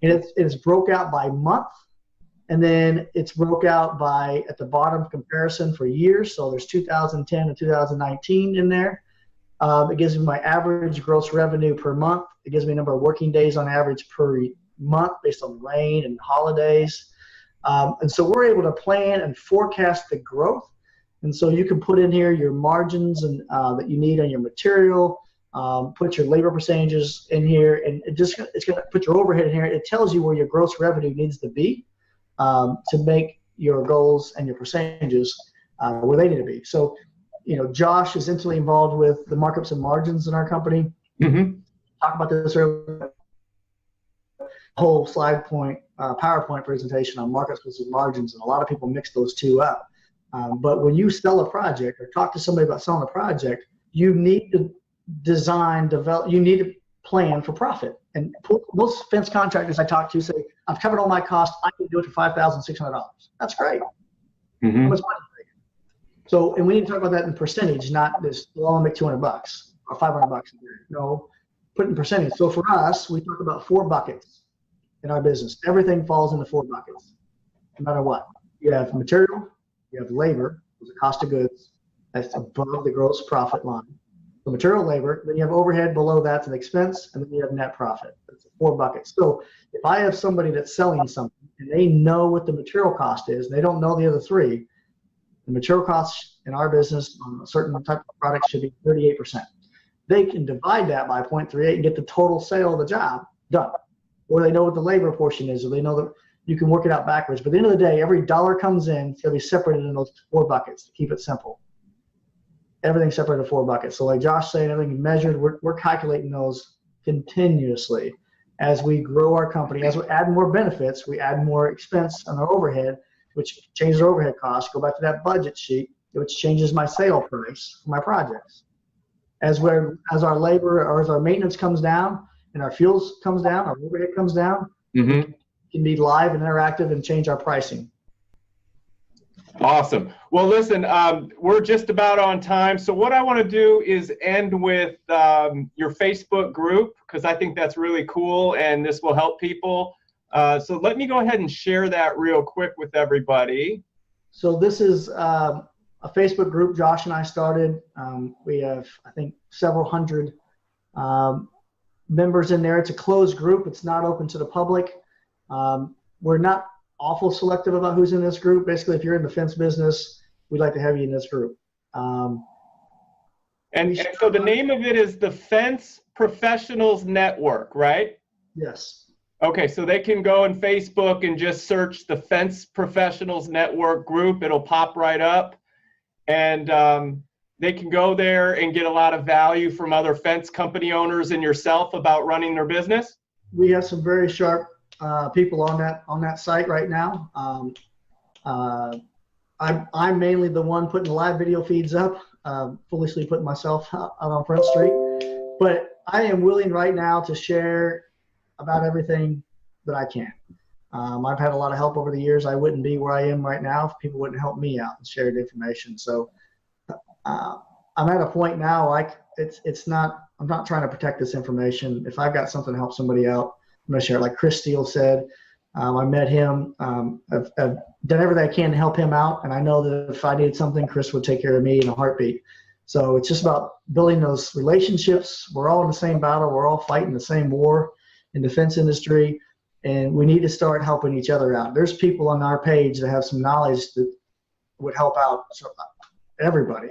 And it's broke out by month. And then it's broke out by, at the bottom, comparison for years. So there's 2010 and 2019 in there. It gives me my average gross revenue per month. It gives me a number of working days on average per month based on rain and holidays. And so we're able to plan and forecast the growth. And so you can put in here your margins and that you need on your material, put your labor percentages in here, and it's going to put your overhead in here. It tells you where your gross revenue needs to be to make your goals and your percentages where they need to be. So, Josh is intimately involved with the markups and margins in our company. Mm-hmm. Talk about this earlier. Whole slide point, PowerPoint presentation on markups versus margins, and a lot of people mix those two up. But when you sell a project or talk to somebody about selling a project, you need to develop, you need to plan for profit. And most fence contractors I talk to say, I've covered all my costs, I can do it for $5,600. That's great. Mm-hmm. How much money? So, and we need to talk about that in percentage, not this, well, I'll make $200 or $500 a year. No, put in percentage. So for us, we talk about 4 buckets in our business. Everything falls into 4 buckets, no matter what. You have material, you have labor, the cost of goods, that's above the gross profit line. So material, labor, then you have overhead below that's an expense, and then you have net profit. That's 4 buckets. So if I have somebody that's selling something and they know what the material cost is, and they don't know the other 3, the material costs in our business on a certain type of product should be 38%. They can divide that by 0.38 and get the total sale of the job done. Or they know what the labor portion is, or they know that you can work it out backwards. But at the end of the day, every dollar comes in, it's going to be separated in those 4 buckets to keep it simple. Everything's separated in 4 buckets. So like Josh saying, everything measured, we're calculating those continuously as we grow our company. As we add more benefits, we add more expense on our overhead, which changes our overhead costs. Go back to that budget sheet, which changes my sale price for my projects. As our labor or as our maintenance comes down and our fuels comes down, our overhead comes down, Mm-hmm. can be live and interactive and change our pricing. Awesome. Well, listen, we're just about on time. So what I want to do is end with your Facebook group, because I think that's really cool and this will help people. So let me go ahead and share that real quick with everybody. So this is a Facebook group Josh and I started. We have, I think, several hundred members in there. It's a closed group. It's not open to the public. We're not awful selective about who's in this group. Basically, if you're in the fence business, we'd like to have you in this group. And so the name of it is the Fence Professionals Network, right? Yes. Okay, so they can go on Facebook and just search the Fence Professionals Network group. It'll pop right up. And they can go there and get a lot of value from other fence company owners and yourself about running their business. We have some very sharp people on that site right now. I'm mainly the one putting the live video feeds up, foolishly putting myself out on Front Street. But I am willing right now to share about everything that I can. I've had a lot of help over the years. I wouldn't be where I am right now if people wouldn't help me out and share the information. So I'm at a point now, like I'm not trying to protect this information. If I've got something to help somebody out, I'm going to share it. Like Chris Steele said, I met him. I've done everything I can to help him out. And I know that if I needed something, Chris would take care of me in a heartbeat. So it's just about building those relationships. We're all in the same battle. We're all fighting the same war in the defense industry. And we need to start helping each other out. There's people on our page that have some knowledge that would help out everybody.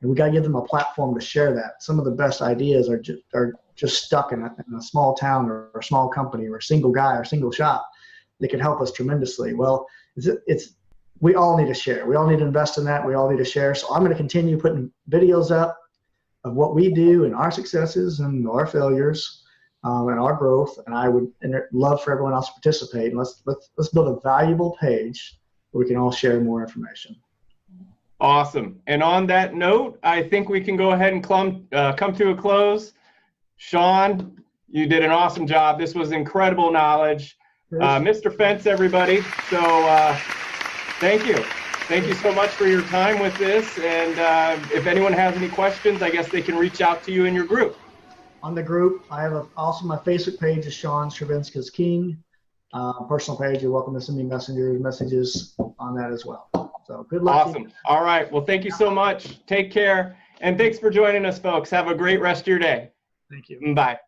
And we got to give them a platform to share that. Some of the best ideas are just stuck in a small town or a small company or a single guy or a single shop that could help us tremendously. Well, we all need to share. We all need to invest in that. We all need to share. So I'm going to continue putting videos up of what we do and our successes and our failures and our growth. And I would love for everyone else to participate. And let's build a valuable page where we can all share more information. Awesome. And on that note, I think we can go ahead and come to a close. Shawn, you did an awesome job. This was incredible knowledge. Mr. Fence, everybody. So thank you. Thank you so much for your time with this. And if anyone has any questions, I guess they can reach out to you in your group. On the group, I have also my Facebook page is Shawn Stravinsky's King. Personal page, you're welcome to send me messages on that as well. So good luck. Awesome. All right. Well, thank you so much. Take care. And thanks for joining us, folks. Have a great rest of your day. Thank you. Bye.